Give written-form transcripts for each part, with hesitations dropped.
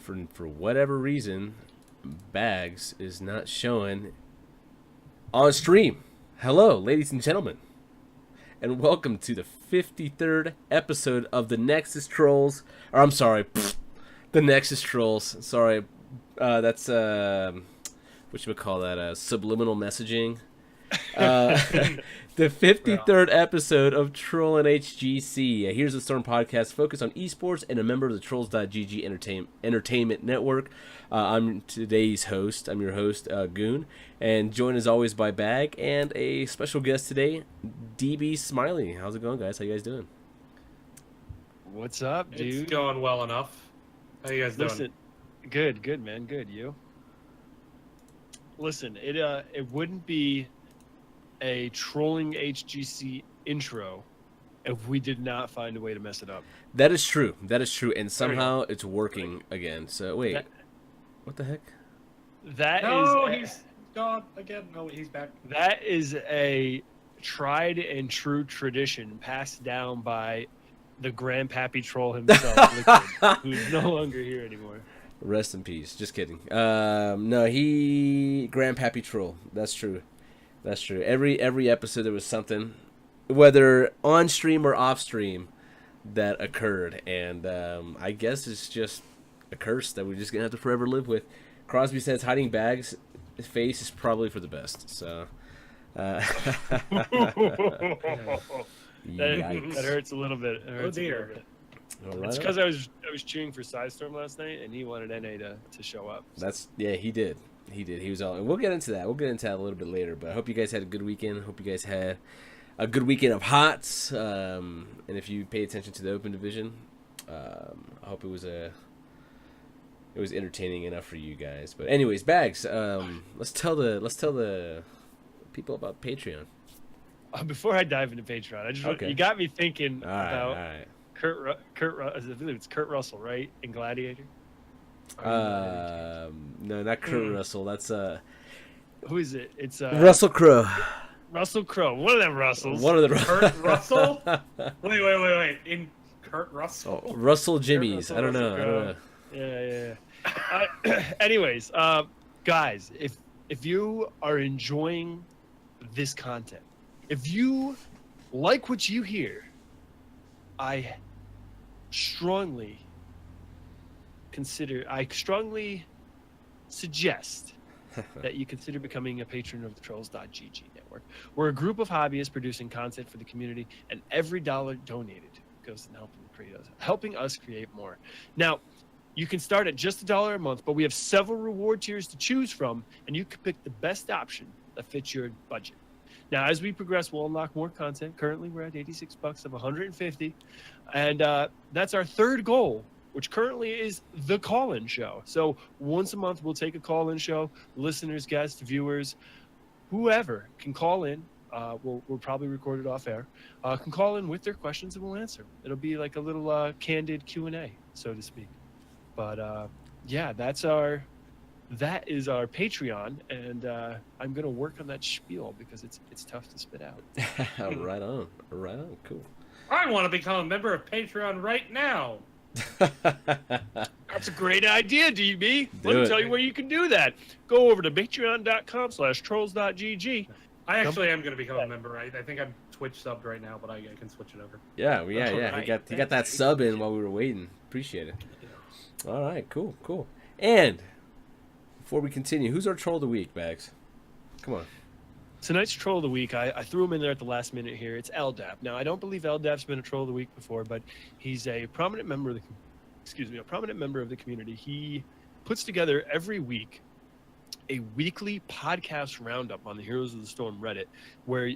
for whatever reason, Bahgz is not showing on stream. Hello, ladies and gentlemen, and welcome to the 53rd episode of the Nexus Trolls. Or I'm sorry, the Nexus Trolls. Sorry, that's what you would call that? Subliminal messaging. The 53rd episode of Trollin HGC. Here's the Storm podcast focused on eSports and a member of the Trolls.gg Entertainment Network. I'm today's host. I'm your host, Goon, and joined as always by Bahgz and a special guest today, DBSmiley. How's it going, guys? How you guys doing? What's up, dude? It's going well enough. How you guys doing? Good, man. Good. You? Listen, it wouldn't be a Trolling HGC intro if we did not find a way to mess it up. That is true. And somehow it's working again. So wait, what the heck? He's gone again. No, he's back. That is a tried and true tradition passed down by the grandpappy troll himself, LiQuid, who's no longer here anymore. Rest in peace. Just kidding. No, he grandpappy troll. That's true. That's true. Every episode there was something, whether on stream or off stream, that occurred, and I guess it's just a curse that we're just gonna have to forever live with. Crosby says hiding Bahgz face is probably for the best. So that hurts a little bit. Oh dear. It's because I was cheering for Sidestorm last night, and he wanted NA to show up. So. He did. He was all, and we'll get into that. We'll get into that a little bit later. But I hope you guys had a good weekend. Hope you guys had a good weekend of HOTS. And if you pay attention to the Open Division, I hope it was entertaining enough for you guys. But anyways, Bahgz, let's tell the people about Patreon. Before I dive into Patreon, you got me thinking about Kurt. I believe it's Kurt Russell, right? In Gladiator. No, not Kurt Russell. That's who is it? It's Russell Crowe. Russell Crowe. One of them Russells. One of the Kurt Russell. Wait. In Kurt Russell. Oh, Russell Jimmy's. I don't know. Yeah. Anyways, guys, if you are enjoying this content, if you like what you hear, I strongly suggest that you consider becoming a patron of the Trolls.gg network. We're a group of hobbyists producing content for the community, and every dollar donated goes to helping us create more. Now, you can start at just $1 a month, but we have several reward tiers to choose from, and you can pick the best option that fits your budget. Now, as we progress, we'll unlock more content. Currently, we're at $86 of 150, and that's our third goal, which currently is the call-in show. So once a month, we'll take a call-in show. Listeners, guests, viewers, whoever can call in. We'll probably record it off air. Can call in with their questions and we'll answer. It'll be like a little candid Q&A, so to speak. But yeah, that is our Patreon, and I'm gonna work on that spiel because it's tough to spit out. Right on, cool. I want to become a member of Patreon right now. That's a great idea, DB. Let me tell you where you can do that. Go over to patreon.com/trolls.gg. I actually am going to become a member. I think I'm Twitch subbed right now, but I can switch it over. Yeah. Right. He got that sub in while we were waiting. Appreciate it. Yeah. All right, cool. And before we continue, who's our troll of the week, Bahgz? Come on. Tonight's troll of the week, I threw him in there at the last minute here. It's LDAP. Now, I don't believe LDAP's been a troll of the week before, but he's a prominent member of the community. He puts together every week a weekly podcast roundup on the Heroes of the Storm Reddit, where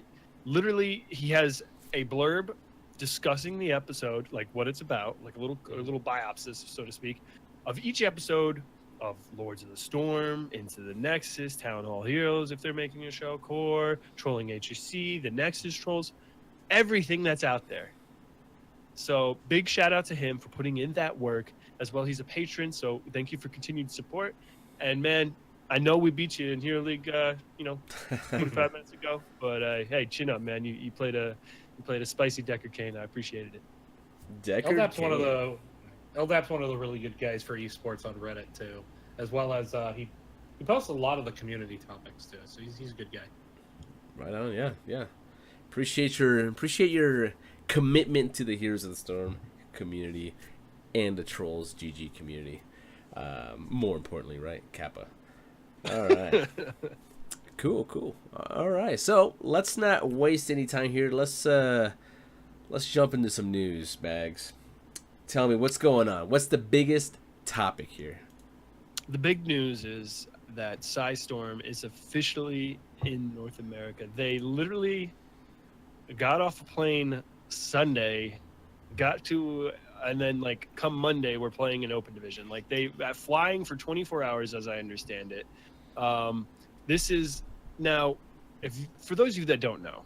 literally he has a blurb discussing the episode, like what it's about, like a little biopsis, so to speak, of each episode of Lords of the Storm, Into the Nexus, Town Hall Heroes, if they're making a show, Core, Trolling HGC, the Nexus Trolls, everything that's out there. So big shout out to him for putting in that work as well. He's a patron, so thank you for continued support. And man, I know we beat you in Hero League, 45 minutes ago, but hey, chin up, man. You played a spicy Decker Kane. I appreciated it. Decker LDAP's Kane. one of the LDAP's one of the really good guys for esports on Reddit too, as well as he posts a lot of the community topics too. So he's a good guy. Right on, yeah. Appreciate your commitment to the Heroes of the Storm community and the Trolls GG community. More importantly, right, Kappa. All right. Cool. All right, so let's not waste any time here. Let's jump into some news, Bahgz. Tell me what's going on. What's the biggest topic here? The big news is that Storm is officially in North America. They literally got off a plane Sunday, and then like come Monday, we're playing an open division. Like they flying for 24 hours, as I understand it. This is now, for those of you that don't know,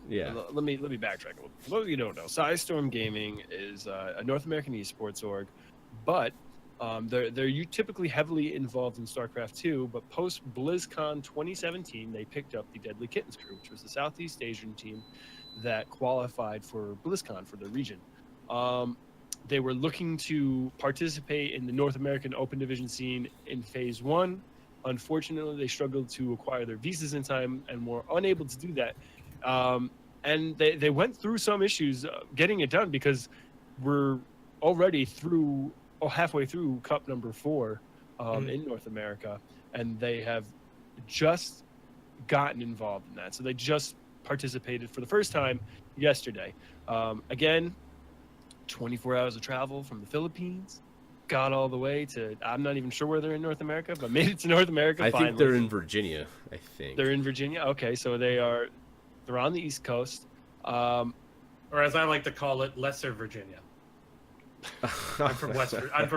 let me backtrack a little. For those of you who don't know, Storm Gaming is a North American esports org, but they're typically heavily involved in StarCraft 2, but post BlizzCon 2017, they picked up the Deadly Kittens crew, which was the Southeast Asian team that qualified for BlizzCon for the region. They were looking to participate in the North American Open Division scene in Phase 1. Unfortunately, they struggled to acquire their visas in time and were unable to do that. And they went through some issues getting it done because we're already halfway through Cup number 4 in North America, and they have just gotten involved in that. So they just participated for the first time yesterday. Again, 24 hours of travel from the Philippines, got all the way to, I'm not even sure where they're in North America, but made it to North America. I think they're in Virginia. They're in Virginia. Okay, so they're on the East Coast, or as I like to call it, Lesser Virginia. I'm from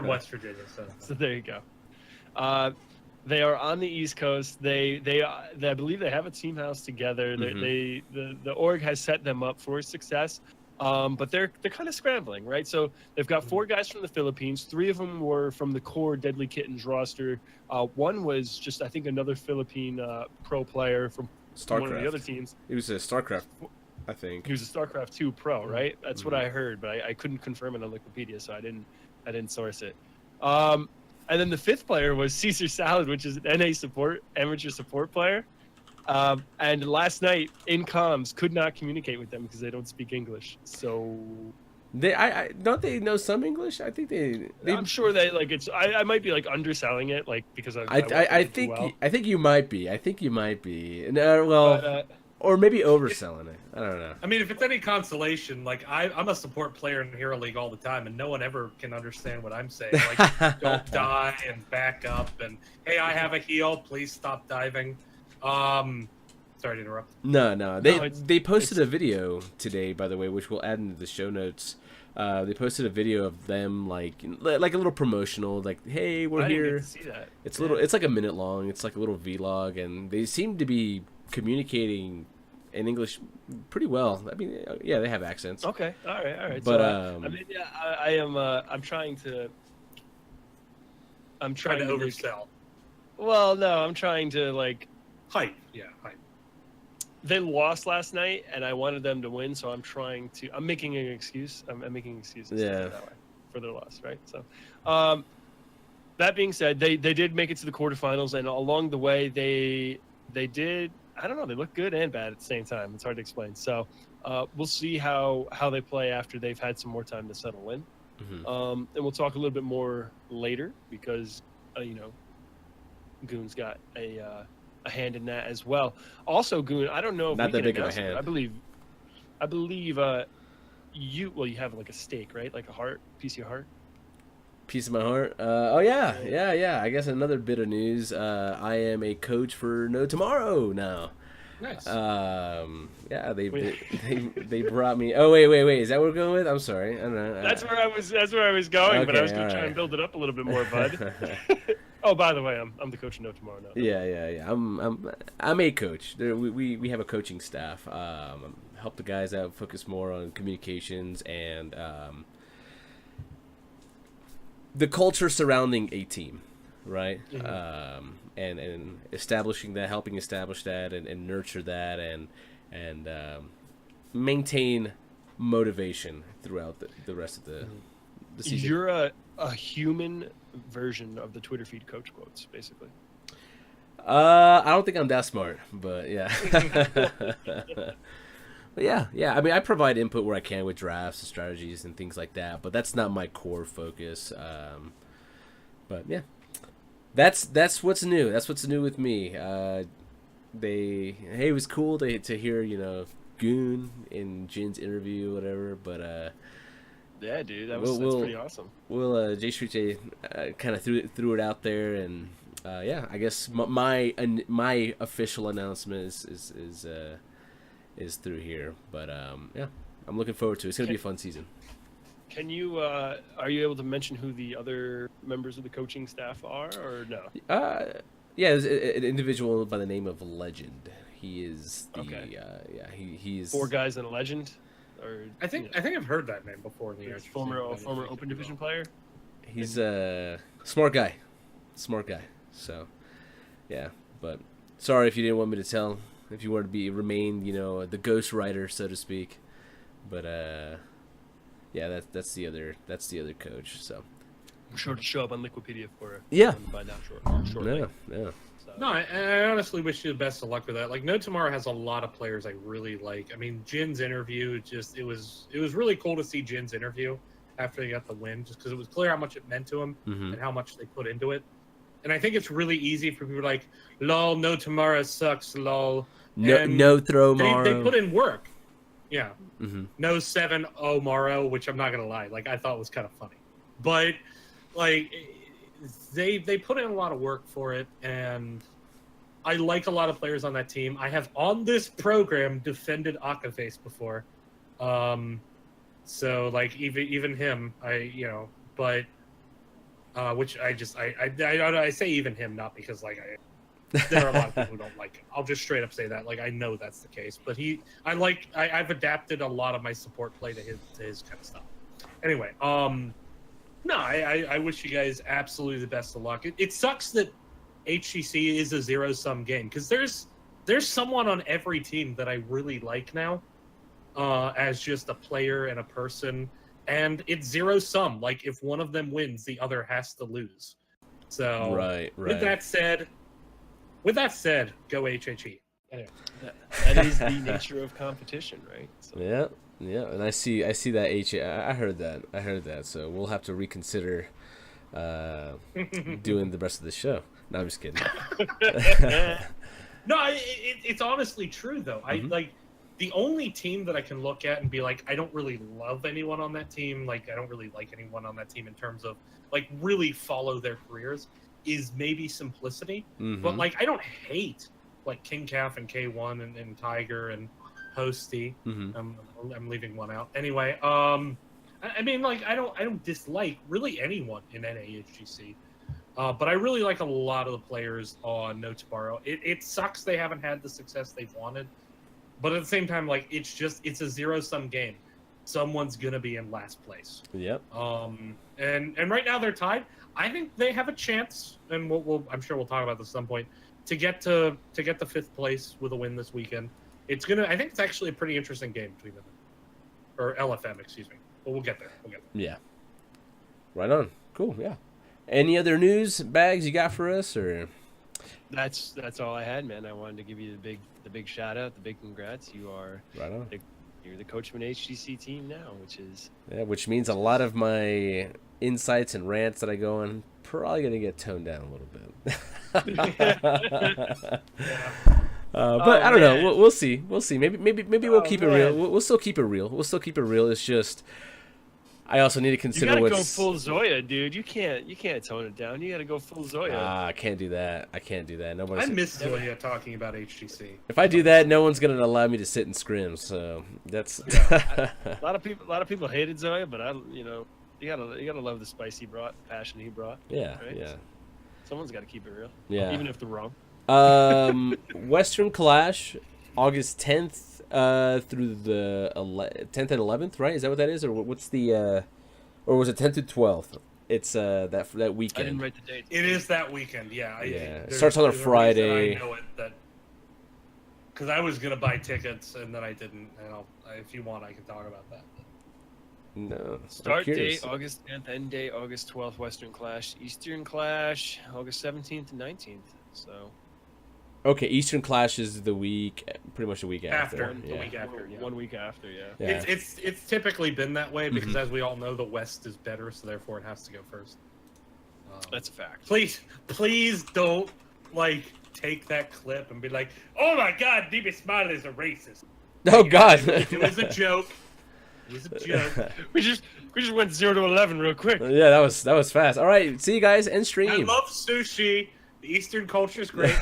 West Virginia, so there you go. They are on the East Coast. They I believe they have a team house together. Mm-hmm. The org has set them up for success, but they're kind of scrambling, right? So they've got 4 guys from the Philippines. 3 of them were from the core Deadly Kittens roster. One was just, I think, another Philippine pro player from StarCraft. One of the other teams. He was a StarCraft, I think. He was a StarCraft 2 pro, right? That's what I heard, but I couldn't confirm it on Wikipedia, so I didn't source it. And then the 5th player was Caesar Salad, which is an amateur support player. And last night in comms could not communicate with them because they don't speak English. So don't they know some English? I think they I'm sure they like it's. I might be like underselling it, like because I think you might be. No, or maybe overselling it. I don't know. I mean, if it's any consolation, like I'm a support player in Hero League all the time, and no one ever can understand what I'm saying. Like, don't die and back up, and hey, I have a heal. Please stop diving. Sorry to interrupt. No. They posted a video today, by the way, which we'll add into the show notes. They posted a video of them like a little promotional, like, hey, we're here. Didn't get to see that. It's like a minute long. It's like a little vlog, and they seem to be communicating in English pretty well. I mean, yeah, they have accents. Okay, all right. But so, I mean, yeah, I am. I'm trying to oversell. Well, no, I'm trying to like hype. Yeah, hype. They lost last night, and I wanted them to win, so I'm making an excuse. I'm making excuses that way for their loss, right? So, that being said, they did make it to the quarterfinals, and along the way, they did. I don't know. They look good and bad at the same time. It's hard to explain. So, we'll see how they play after they've had some more time to settle in. Mm-hmm. And we'll talk a little bit more later because, Goon's got a hand in that as well. Also, Goon, I don't know if not that big of a hand. I believe you have like a stake, right? Like a heart, piece of your heart. Piece of my heart. Yeah. I guess another bit of news. I am a coach for No Tomorrow now. Nice. Yeah, they brought me. Oh wait. Is that what we're going with? I'm sorry. I don't know. That's where I was going, but I was going to try and build it up a little bit more, bud. Oh, by the way, I'm the coach of No Tomorrow now. Yeah. I'm a coach. We have a coaching staff. Help the guys out, focus more on communications and the culture surrounding a team, right? Mm-hmm. And establishing that, helping establish that, and nurture that, and maintain motivation throughout the rest of the season. a human version of the Twitter feed coach quotes, basically. I don't think I'm that smart, but yeah. But yeah. I mean, I provide input where I can with drafts and strategies and things like that, but that's not my core focus. But yeah, that's what's new. That's what's new with me. It was cool to hear, Goon in Jin's interview, whatever. But yeah, dude, that's pretty awesome. J Street J kind of threw it out there, and yeah, I guess my official announcement is through here. But yeah, I'm looking forward to it. It's gonna be a fun season. Can you are you able to mention who the other members of the coaching staff are, or no? Yeah, there's an individual by the name of Legend. He is the he is 4 guys and a legend. Or I think I've heard that name before in the HGC. Former Open Division player. He's a smart guy. So yeah, but sorry if you didn't want me to tell. If you want to remain, the ghost writer, so to speak. But yeah, that's the other coach. So I'm sure to show up on Liquipedia for find out shortly. Yeah. No, I honestly wish you the best of luck with that. Like, No Tomorrow has a lot of players I really like. I mean, Jin's interview, it was really cool to see Jin's interview after he got the win, just because it was clear how much it meant to him and how much they put into it. And I think it's really easy for people like, lol, No Tomorrow sucks, lol. No throw Morrow. They put in work. Yeah. No 7-0 Morrow, which I'm not going to lie, like, I thought was kind of funny. But, like, they put in a lot of work for it, and I like a lot of players on that team. I have, on this program, defended Akaface before. So, like, even him, but... which I say even him, not because there are a lot of people who don't like him. I'll just straight up say that. Like, I know that's the case, but I've adapted a lot of my support play to his kind of stuff. Anyway, no, I wish you guys absolutely the best of luck. It sucks that HGC is a zero-sum game, because there's someone on every team that I really like now, as just a player and a person. And it's zero sum. Like, if one of them wins, the other has to lose. So, right. With that said, go HHE. Anyway. That is the nature of competition, right? So. Yeah. And I see that I heard that. So we'll have to reconsider doing the rest of the show. No, I'm just kidding. No, it's honestly true though. The only team that I can look at and be like, I don't really love anyone on that team, like, I don't really like anyone on that team in terms of, like, really follow their careers, is maybe Simplicity. But, like, I don't hate, like, King Calf and K1 and Tiger and Hosty. I'm leaving one out. Anyway, I mean, like, I don't dislike really anyone in NAHGC. But I really like a lot of the players on No Tomorrow. It sucks they haven't had the success they've wanted. But at the same time, like, it's a zero-sum game. Someone's gonna be in last place. Yep. And right now they're tied. I think they have a chance, and I'm sure we'll talk about this at some point, to get the 5th place with a win this weekend. I think it's actually a pretty interesting game between them, or LFM, excuse me. But we'll get there. Yeah. Right on. Cool. Yeah. Any other news, Bahgz, you got for us, or? That's all I had, man. I wanted to give you the big shout out, the big congrats. You are right on. You're the Coachman HGC team now, which means a lot of my insights and rants that I go on probably gonna get toned down a little bit. But I don't know. We'll see. Maybe we'll keep it real. We'll still keep it real. It's just I also need to consider you gotta go full Zoya, dude. You can't tone it down. You gotta go full Zoya. I can't do that. I miss Zoya talking about HGC. If I do that, no one's gonna allow me to sit in scrims. So that's a lot of people hated Zoya, but you gotta love the spice he brought, the passion he brought. Yeah, right? yeah. Someone's got to keep it real. Yeah, even if they're wrong. Western Clash, August 10th. Through the 10th and 11th, right? Is that what that is, or what's the or was it 10th to 12th? It's that weekend. I didn't write the date. It is that weekend, yeah. It starts on a Friday. I know it because I was gonna buy tickets and then I didn't. And if you want, I can talk about that. No. I'm Start curious. date August 10th, end date August 12th. Western Clash, Eastern Clash August 17th and 19th. So Okay, Eastern Clash is the week, pretty much the week after. After, the yeah. week after, yeah. 1 week after, yeah. Yeah. It's typically been that way because, as we all know, the West is better, so therefore it has to go first. That's a fact. Please don't like take that clip and be like, "Oh my God, DBSmiley is a racist." Oh God! It was a joke. It was a joke. We just went 0 to 11 real quick. Yeah, that was fast. All right, see you guys end stream. I love sushi. The Eastern culture is great.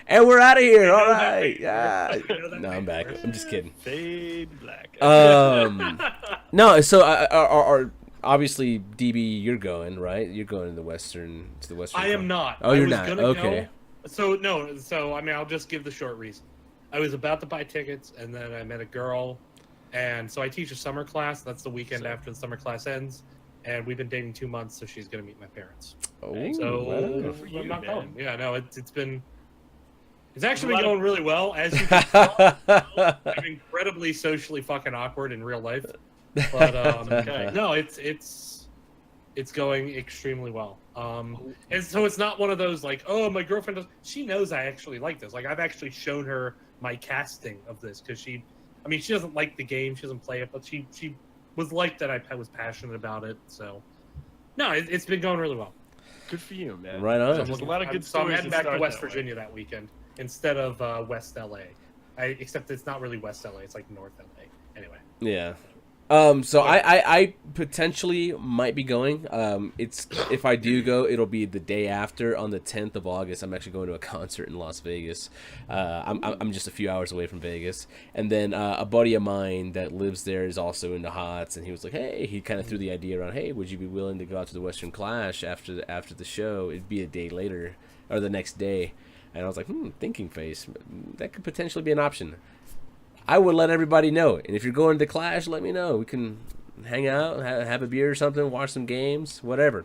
And we're out of here. All know that right. right. Yeah. You know that No, I'm back. I'm just kidding. Fade black. No. So, are obviously DB, you're going right. You're going to the Western. I am not. Oh, you're not. Okay. So no. So I mean, I'll just give the short reason. I was about to buy tickets, and then I met a girl, and so I teach a summer class. That's the weekend after the summer class ends, and we've been dating 2 months, so she's gonna meet my parents. Oh, So wow. Good for you, I'm not man. going. Yeah, no, it's actually been going really well. As you can tell, I'm incredibly socially fucking awkward in real life. But Okay. no, it's going extremely well. And so it's not one of those like, oh, my girlfriend does. She knows I actually like this. Like, I've actually shown her my casting of this because she doesn't like the game, she doesn't play it, but she was like that. I was passionate about it. So no, it's been going really well. Good for you, man. Right on. There's a lot of good So I'm stories. heading that back to start West that way. Virginia that weekend instead of West LA. Except it's not really West LA. It's like North LA. Anyway. Yeah. So I potentially might be going. It's if I do go, it'll be the day after on the 10th of August. I'm actually going to a concert in Las Vegas. I'm just a few hours away from Vegas, and then a buddy of mine that lives there is also into HOTS, and he was like, hey, he kind of threw the idea around, hey, would you be willing to go out to the Western Clash after the show? It'd be a day later or the next day, and I was like, thinking face, that could potentially be an option. I would let everybody know. And if you're going to Clash, let me know. We can hang out, have a beer or something, watch some games, whatever.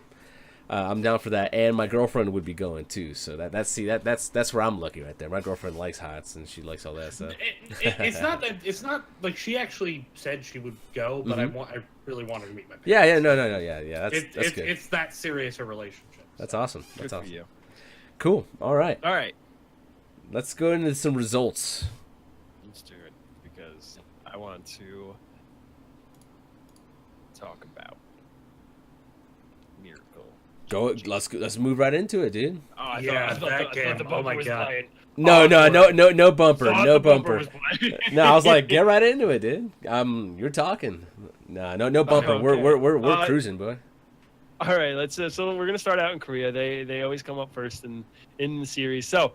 I'm down for that. And my girlfriend would be going too. So that's where I'm lucky right there. My girlfriend likes HOTS and she likes all that stuff. It's not like she actually said she would go, but I really want her to meet my parents. Yeah, no, yeah. That's good. It's that serious a relationship. That's awesome. That's Good awesome. for you. Cool. All right. All right. Let's go into some results. Let's do it because I want to talk about Miracle. Let's move right into it, dude. Oh, I Yeah, thought that the game. bumper Oh my was God. playing. No bumper. Thought No the bumper. was playing. No, I was like, get right into it, dude. You're talking. No bumper. Okay. We're cruising, boy. All right, let's. So we're gonna start out in Korea. They always come up first in the series. So,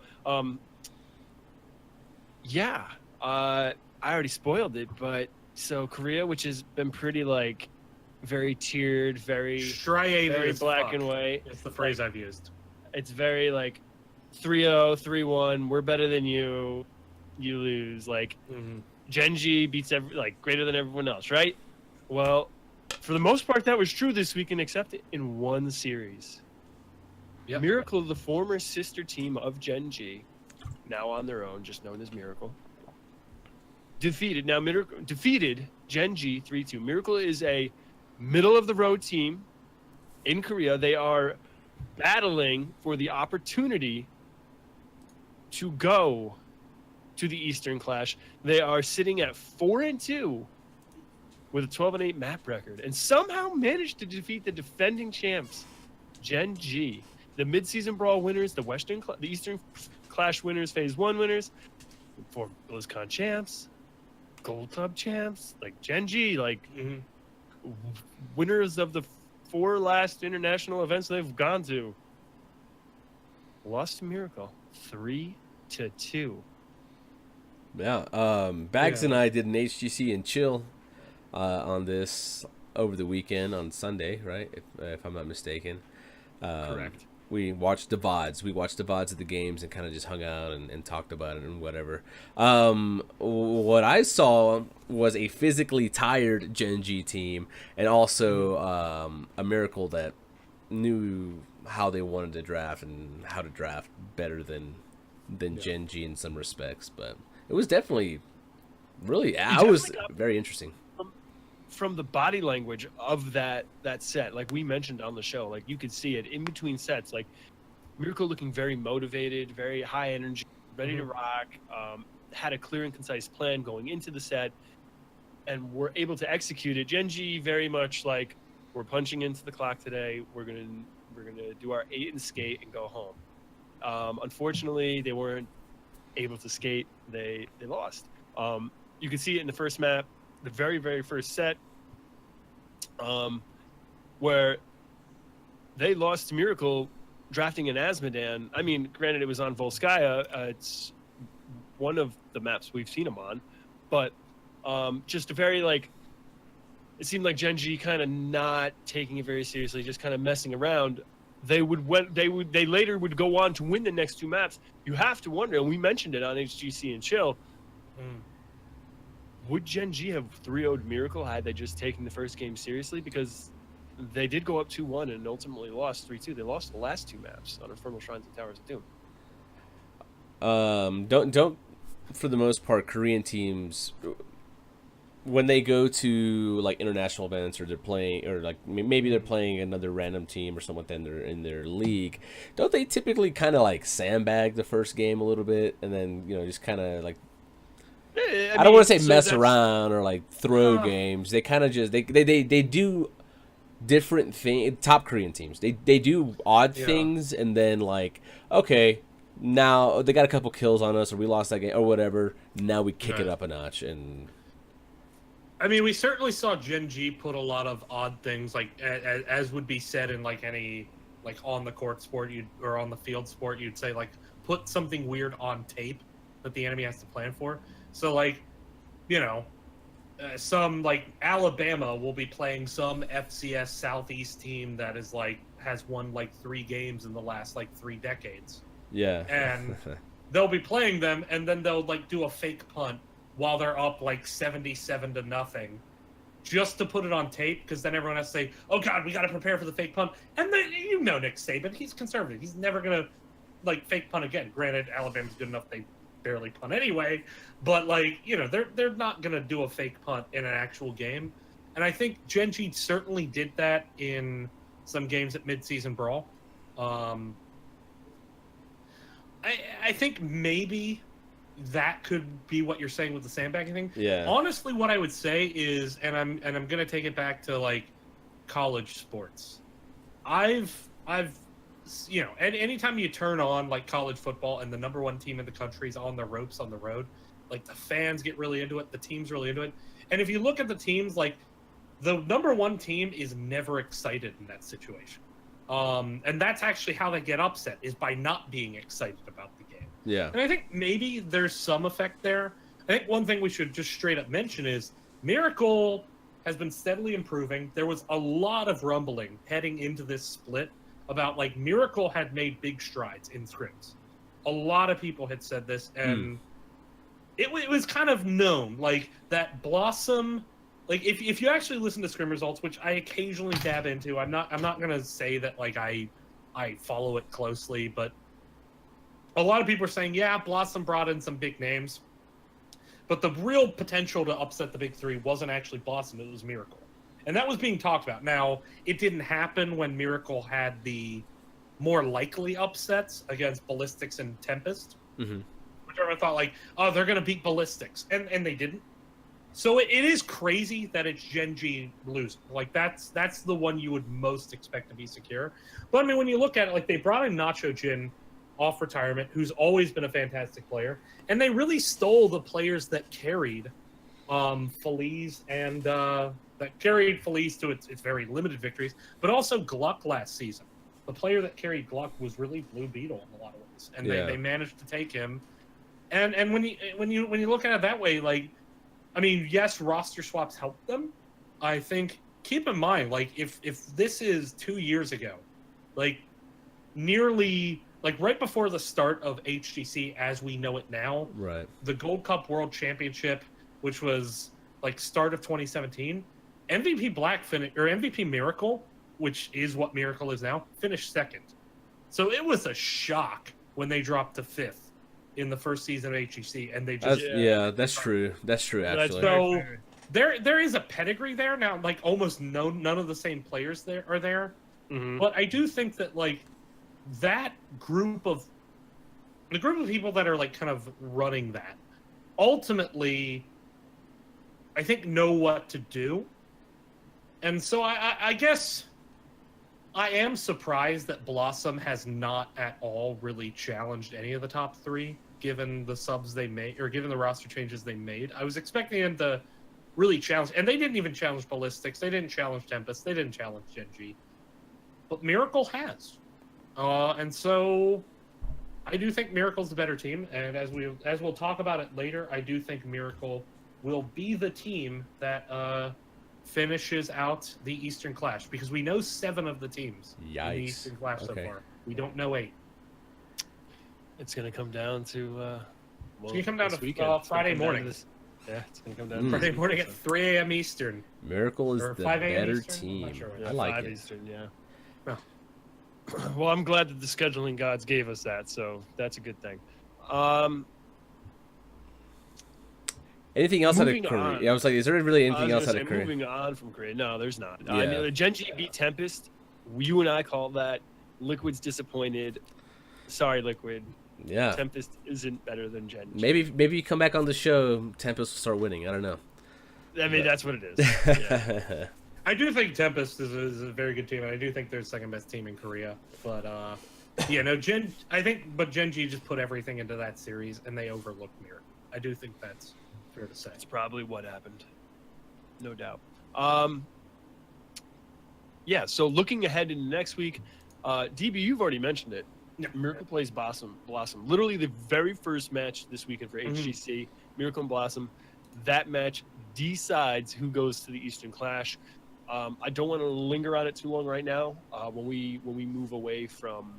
yeah, I already spoiled it, but so Korea, which has been pretty like very tiered, very Striated very as black fuck. and white. It's the phrase I've used. It's very like 3-0, 3-1. We're better than you. You lose. Like Genji beats greater than everyone else, right? Well, for the most part, that was true this weekend, except in one series. Yep. Miracle, the former sister team of Genji, now on their own, just known as Miracle, defeated Genji 3-2. Miracle is a middle of the road team in Korea. They are battling for the opportunity to go to the Eastern Clash. They are sitting at 4-2 with a 12-8 map record, and somehow managed to defeat the defending champs, Genji, the mid-season brawl winners, the Eastern Clash winners, Phase 1 winners, former BlizzCon champs, Gold Club champs, like Genji, winners of the 4 last international events they've gone to. Lost to Miracle, 3-2. Yeah. Bahgz and I did an HGC and chill on this over the weekend on Sunday, right? If I'm not mistaken. Correct. We watched the VODs. We watched the VODs of the games and kind of just hung out and talked about it and whatever. What I saw was a physically tired Genji team and also a Miracle that knew how they wanted to draft and how to draft better than Genji in some respects. But it was definitely really, very interesting. from the body language of that set, like we mentioned on the show, like you could see it in between sets, like Miracle looking very motivated, very high energy, ready to rock, had a clear and concise plan going into the set, and were able to execute it. Gen G very much like, we're punching into the clock today. We're gonna do our 8 and skate and go home. Unfortunately, they weren't able to skate. They lost. You can see it in the first map, the very first set, where they lost to Miracle drafting an Asmodan. I mean, granted, it was on Volskaya. It's one of the maps we've seen him on, but just a very like, it seemed like Gen G kind of not taking it very seriously, just kind of messing around. They later would go on to win the next 2 maps. You have to wonder, and we mentioned it on HGC and Chill. Would Gen G have 3-0'd Miracle had they just taken the first game seriously? Because they did go up 2-1 and ultimately lost 3-2. They lost the last 2 maps on Infernal Shrines and Towers of Doom. Don't for the most part, Korean teams, when they go to like international events, or they're playing, or like maybe they're playing another random team or someone in their league, don't they typically kind of like sandbag the first game a little bit, and then just kind of like, I don't want to say mess around or like throw games. They kind of just they do different things. Top Korean teams, they do odd things, and then like, okay, now they got a couple kills on us, or we lost that game or whatever. Now we kick it up a notch. And I mean, we certainly saw Gen G put a lot of odd things, like as would be said in like any like on the court sport or on the field sport, you'd say like put something weird on tape that the enemy has to plan for. So like, some like Alabama will be playing some FCS Southeast team that is like has won like 3 games in the last like 3 decades. Yeah. And they'll be playing them, and then they'll like do a fake punt while they're up like 77-0, just to put it on tape, because then everyone has to say, "Oh God, we got to prepare for the fake punt." And then Nick Saban, he's conservative. He's never gonna like fake punt again. Granted, Alabama's good enough; they barely punt anyway. But like they're not gonna do a fake punt in an actual game. And I think Gen G certainly did that in some games at midseason brawl. I think maybe that could be what you're saying with the sandbagging thing. Yeah. Honestly, what I would say is, and I'm gonna take it back to like college sports. I've and anytime you turn on like college football and the number 1 team in the country is on the ropes on the road, like the fans get really into it, the team's really into it. And if you look at the teams, like the number 1 team is never excited in that situation. And that's actually how they get upset, is by not being excited about the game. Yeah. And I think maybe there's some effect there. I think one thing we should just straight up mention is Miracle has been steadily improving. There was a lot of rumbling heading into this split about like Miracle had made big strides in scrims. A lot of people had said this, and it was kind of known, like that Blossom. Like if you actually listen to scrim results, which I occasionally dab into, I'm not gonna say that like I follow it closely, but a lot of people are saying, yeah, Blossom brought in some big names, but the real potential to upset the big 3 wasn't actually Blossom, it was Miracle. And that was being talked about. Now, it didn't happen when Miracle had the more likely upsets against Ballistics and Tempest, which everyone thought like, oh, they're gonna beat Ballistics, and they didn't. So it is crazy that it's Gen G losing. Like that's the one you would most expect to be secure. But I mean, when you look at it, like they brought in Nacho Jin off retirement, who's always been a fantastic player, and they really stole the players that carried Feliz and that carried Feliz to its very limited victories, but also Gluck last season. The player that carried Gluck was really Blue Beetle in a lot of ways, and they managed to take him. And when you look at it that way, like, I mean, yes, roster swaps helped them. I think keep in mind, like, if this is 2 years ago, like nearly like right before the start of HGC as we know it now, right? The Gold Cup World Championship, which was like start of 2017, MVP Black MVP Miracle, which is what Miracle is now, finished 2nd. So it was a shock when they dropped to 5th in the first season of HGC, and they just that's true. That's true, actually. So there is a pedigree there now. Like almost none of the same players there are there. But I do think that like that group of people that are like kind of running that ultimately, I think know what to do. And so I guess I am surprised that Blossom has not at all really challenged any of the top 3, given the subs they made, or given the roster changes they made. I was expecting them to really challenge, and they didn't even challenge Ballistics, they didn't challenge Tempest, they didn't challenge Gen G. But Miracle has. And so I do think Miracle's the better team, and as we'll talk about it later, I do think Miracle will be the team that finishes out the Eastern Clash, because we know 7 of the teams in the Eastern Clash so far. We don't know 8. It's going to come down to it's going to come down to Friday morning. Yeah, it's going to come down to Friday morning at 3 a.m. Eastern. Miracle is Or the 5 a.m. better Eastern? team. I'm not sure. I like 5 it. Eastern, yeah. Oh. Well, I'm glad that the scheduling gods gave us that, so that's a good thing. Anything else out of Moving Korea? on. Yeah, I was like, is there really I anything was else gonna out of say, Korea? moving on from Korea, no, there's not. Yeah. I mean, Genji beat Tempest. You and I called that. Liquid's disappointed. Sorry, Liquid. Yeah. Tempest isn't better than Genji. Maybe you come back on the show, Tempest will start winning. I don't know. I mean, that's what it is. Yeah. I do think Tempest is a very good team, and I do think they're the second best team in Korea. But yeah, no, Gen G just put everything into that series, and they overlooked Miracle. I do think that's fair to say. That's probably what happened. No doubt. Yeah, so looking ahead into next week, DB, you've already mentioned it. Yeah. Miracle plays Blossom. Literally the very first match this weekend for HGC, Miracle and Blossom. That match decides who goes to the Eastern Clash. I don't want to linger on it too long right now. When we move away from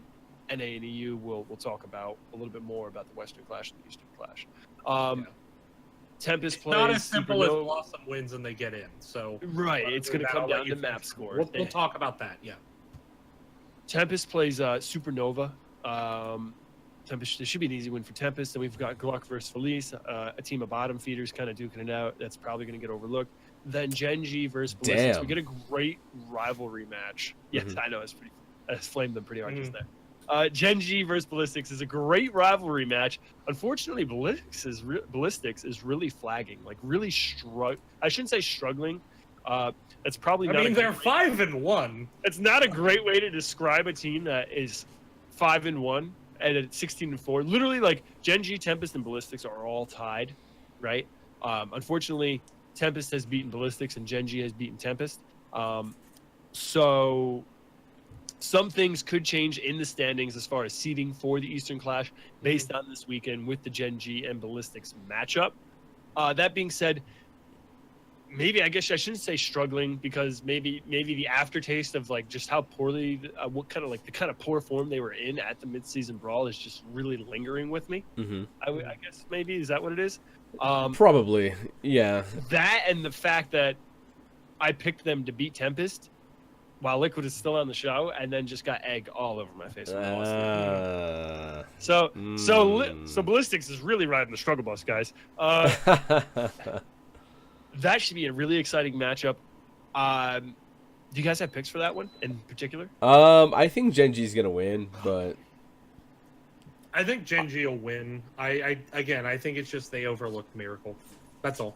NA and EU, we'll talk about a little bit more about the Western Clash and the Eastern Clash. Tempest plays. Not as simple as Supernova. Blossom wins and they get in. So Right, it's going to come down to map score. We'll talk about that. Yeah. Tempest plays Supernova. Tempest, it should be an easy win for Tempest. And we've got Gluck versus Felice, a team of bottom feeders kind of duking it out. That's probably going to get overlooked. Then Genji versus Ballistics. Damn. We get a great rivalry match. Yes, I know. I flamed them pretty hard just there. Genji versus Ballistics is a great rivalry match. Unfortunately, Ballistics is really flagging, like really I shouldn't say struggling. That's probably not. I mean, they're 5-1. It's not a great way to describe a team that is 5-1 and at 16-4. Literally, like Genji, Tempest, and Ballistics are all tied, right? Unfortunately, Tempest has beaten Ballistics and Genji has beaten Tempest. So some things could change in the standings as far as seeding for the Eastern Clash based on this weekend with the Genji and Ballistics matchup. That being said, maybe I guess I shouldn't say struggling, because maybe the aftertaste of like just how poorly, the kind of poor form they were in at the midseason brawl is just really lingering with me. I guess maybe is that what it is? Probably, yeah. That and the fact that I picked them to beat Tempest while LiQuiud is still on the show, and then just got egg all over my face. When I lost it. So Ballistics is really riding the struggle bus, guys. That should be a really exciting matchup. Do you guys have picks for that one in particular? I think Genji's gonna win, but I think Genji will win. I think it's just they overlooked Miracle. That's all.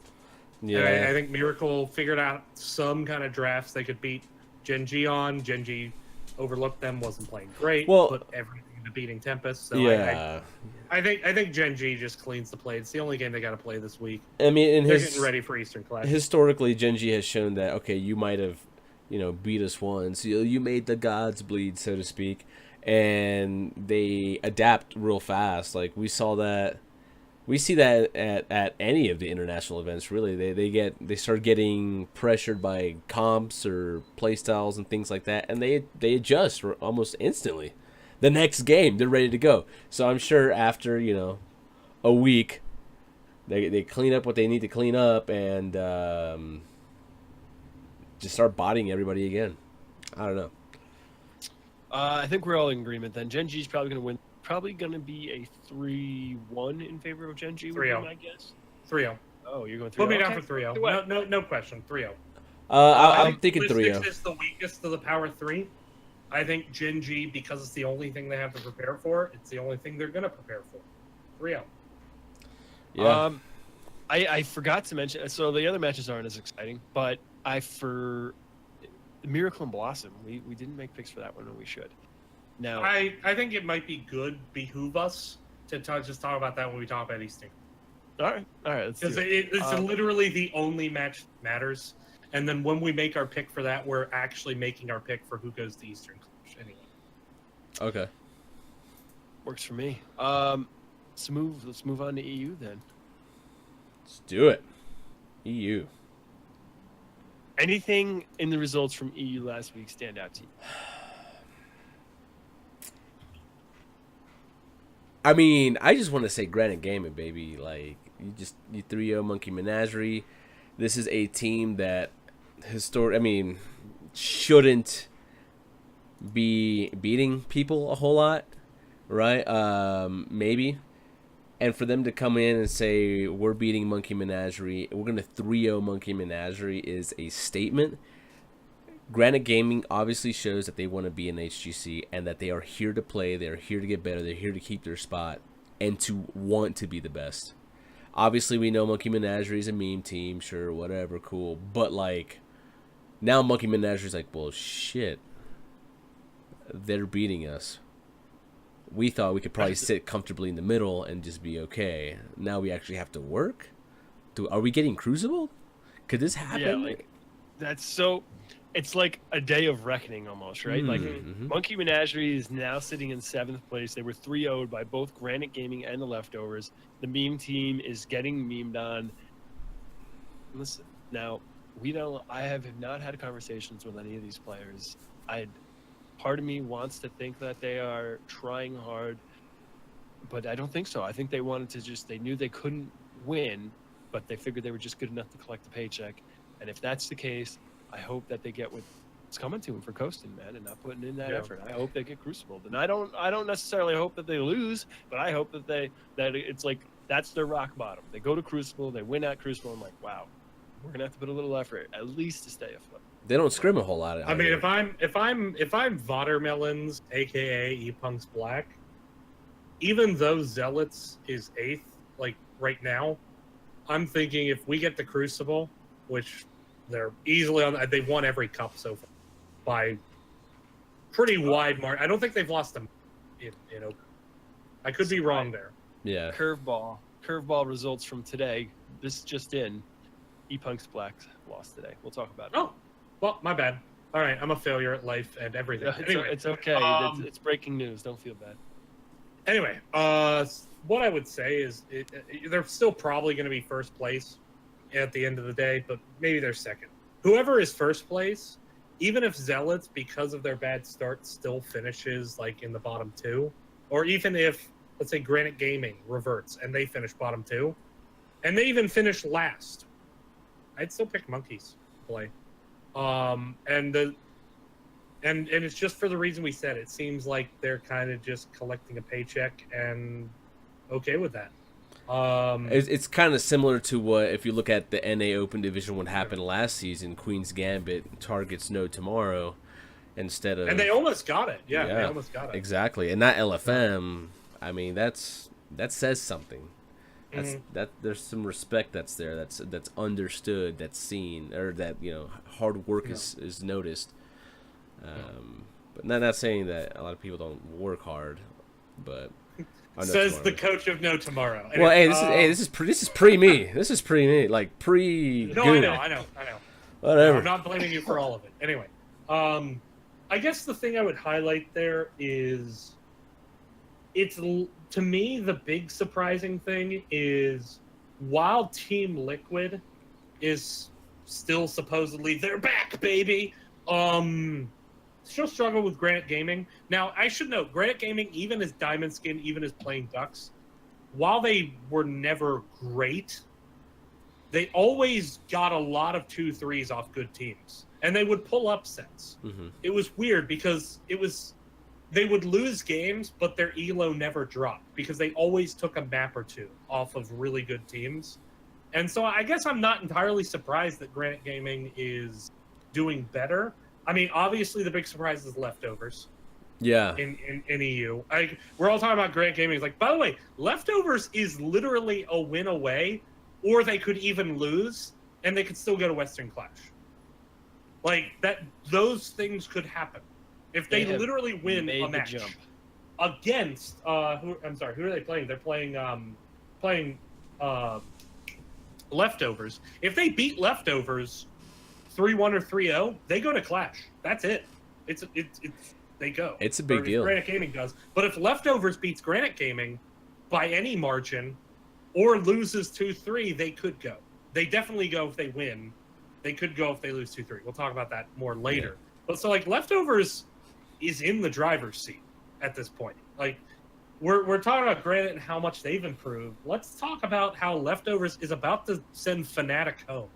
yeah. I think Miracle figured out some kind of drafts they could beat Genji on. Genji overlooked them, wasn't playing great. Well, put everything into beating Tempest. So yeah. I think Genji just cleans the plate. It's the only game they got to play this week. I mean, They're getting ready for Eastern Clash. Historically, Genji has shown that, okay, you might have, beat us once. You made the gods bleed, so to speak, and they adapt real fast. Like we see that at any of the international events. Really, they start getting pressured by comps or playstyles and things like that, and they adjust almost instantly. The next game, they're ready to go. So I'm sure after a week, they clean up what they need to clean up and just start bodying everybody again. I don't know. I think we're all in agreement then. Genji's probably going to win. Probably going to be a 3-1 in favor of Genji. 3-0. I guess. 3-0. Oh, you're going 3-0. Put me down Okay. for 3-0. What? No question. 3-0. I'm thinking Ballistics 3-0. is the weakest of the power three. I think Gen G, because it's the only thing they have to prepare for, it's the only thing they're going to prepare for. 3-0. Yeah. I forgot to mention. So the other matches aren't as exciting, but Miracle and Blossom, we didn't make picks for that one, and we should. Now, I think it might be behoove us to just talk about that when we talk about Eastern. all right. Let's do Because it. it's literally the only match that matters. And then when we make our pick for that, we're actually making our pick for who goes to Eastern Clash anyway. Okay. Works for me. Let's move on to EU then. Let's do it. EU. Anything in the results from EU last week stand out to you? I mean, I just want to say Granite Gaming, baby. Like, you 3-0 Monkey Menagerie. This is a team that shouldn't be beating people a whole lot, right? Maybe. And for them to come in and say, we're beating Monkey Menagerie, we're going to 3-0 Monkey Menagerie is a statement. Granite Gaming obviously shows that they want to be in HGC and that they are here to play, they're here to get better, they're here to keep their spot, and to want to be the best. Obviously, we know Monkey Menagerie is a meme team, sure, whatever, cool. But, like, now Monkey Menagerie is like, well, shit. They're beating us. We thought we could probably sit comfortably in the middle and just be okay. Now we actually have to work? Are we getting Crucible? Could this happen? Yeah, like, that's so... It's like a day of reckoning almost, right? Like, Monkey Menagerie is now sitting in 7th place. They were 3-0'd by both Granite Gaming and the Leftovers. The meme team is getting memed on. Listen, now, I have not had conversations with any of these players. Part of me wants to think that they are trying hard, but I don't think so. I think they wanted to they knew they couldn't win, but they figured they were just good enough to collect the paycheck. And if that's the case, I hope that they get what's coming to them for coasting, man, and not putting in that effort. I hope they get crucibled, and I don't necessarily hope that they lose, but I hope that it's like that's their rock bottom. They go to Crucible, they win at Crucible. I'm like, wow, we're gonna have to put a little effort at least to stay afloat. They don't scrim a whole lot. I mean, if I'm Vatermelons, aka Epunks Black, even though Zealots is 8th, like right now, I'm thinking if we get the Crucible, which they're easily on. They've won every cup so far by pretty wide margin. I don't think they've lost them. I could be wrong there. Yeah. Curveball results from today. This just in. Epunks Black lost today. We'll talk about it. Oh, well, my bad. All right, I'm a failure at life and everything. Anyway, it's okay. It's breaking news. Don't feel bad. Anyway, what I would say is they're still probably going to be first place at the end of the day, but maybe they're second. Whoever is first place, even if Zealots, because of their bad start, still finishes like in the bottom 2, or even if, let's say, Granite Gaming reverts and they finish bottom 2, and they even finish last, I'd still pick Monkeys to play. And it's just for the reason we said. It seems like they're kind of just collecting a paycheck and okay with that. It's kind of similar to what, if you look at the NA Open Division, what happened last season. Queen's Gambit targets No Tomorrow instead of, and they almost got it. Yeah, they almost got it. Exactly, and that LFM. I mean, that says something. That there's some respect that's there. That's understood. That's seen, or that hard work is noticed. But not saying that a lot of people don't work hard, but. Says the coach of No Tomorrow. Anyway, well, this is pre me. This is pre me, like pre. No, Goon. I know. Whatever. No, I'm not blaming you for all of it. Anyway, I guess the thing I would highlight there is, to me the big surprising thing is, while Team LiQuiud is still supposedly they're back, baby. Still struggle with Granite Gaming. Now, I should note, Granite Gaming, even as Diamond Skin, even as playing Ducks, while they were never great, they always got a lot of 2-3s off good teams. And they would pull upsets. Mm-hmm. It was weird because they would lose games, but their elo never dropped because they always took a map or two off of really good teams. And so I guess I'm not entirely surprised that Granite Gaming is doing better. I mean, obviously the big surprise is Leftovers. Yeah. In EU. We're all talking about Granite Gaming. It's like, by the way, Leftovers is literally a win away, or they could even lose, and they could still go to Western Clash. Like, those things could happen. If they literally win a match against who are they playing? They're playing Leftovers. If they beat Leftovers 3-1 or 3-0, they go to Clash. That's it. It's they go. It's a big deal. Granite Gaming does. But if Leftovers beats Granite Gaming by any margin or loses 2-3, they could go. They definitely go if they win. They could go if they lose 2-3. We'll talk about that more later. Yeah. But so like Leftovers is in the driver's seat at this point. Like we're talking about Granite and how much they've improved. Let's talk about how Leftovers is about to send Fnatic home.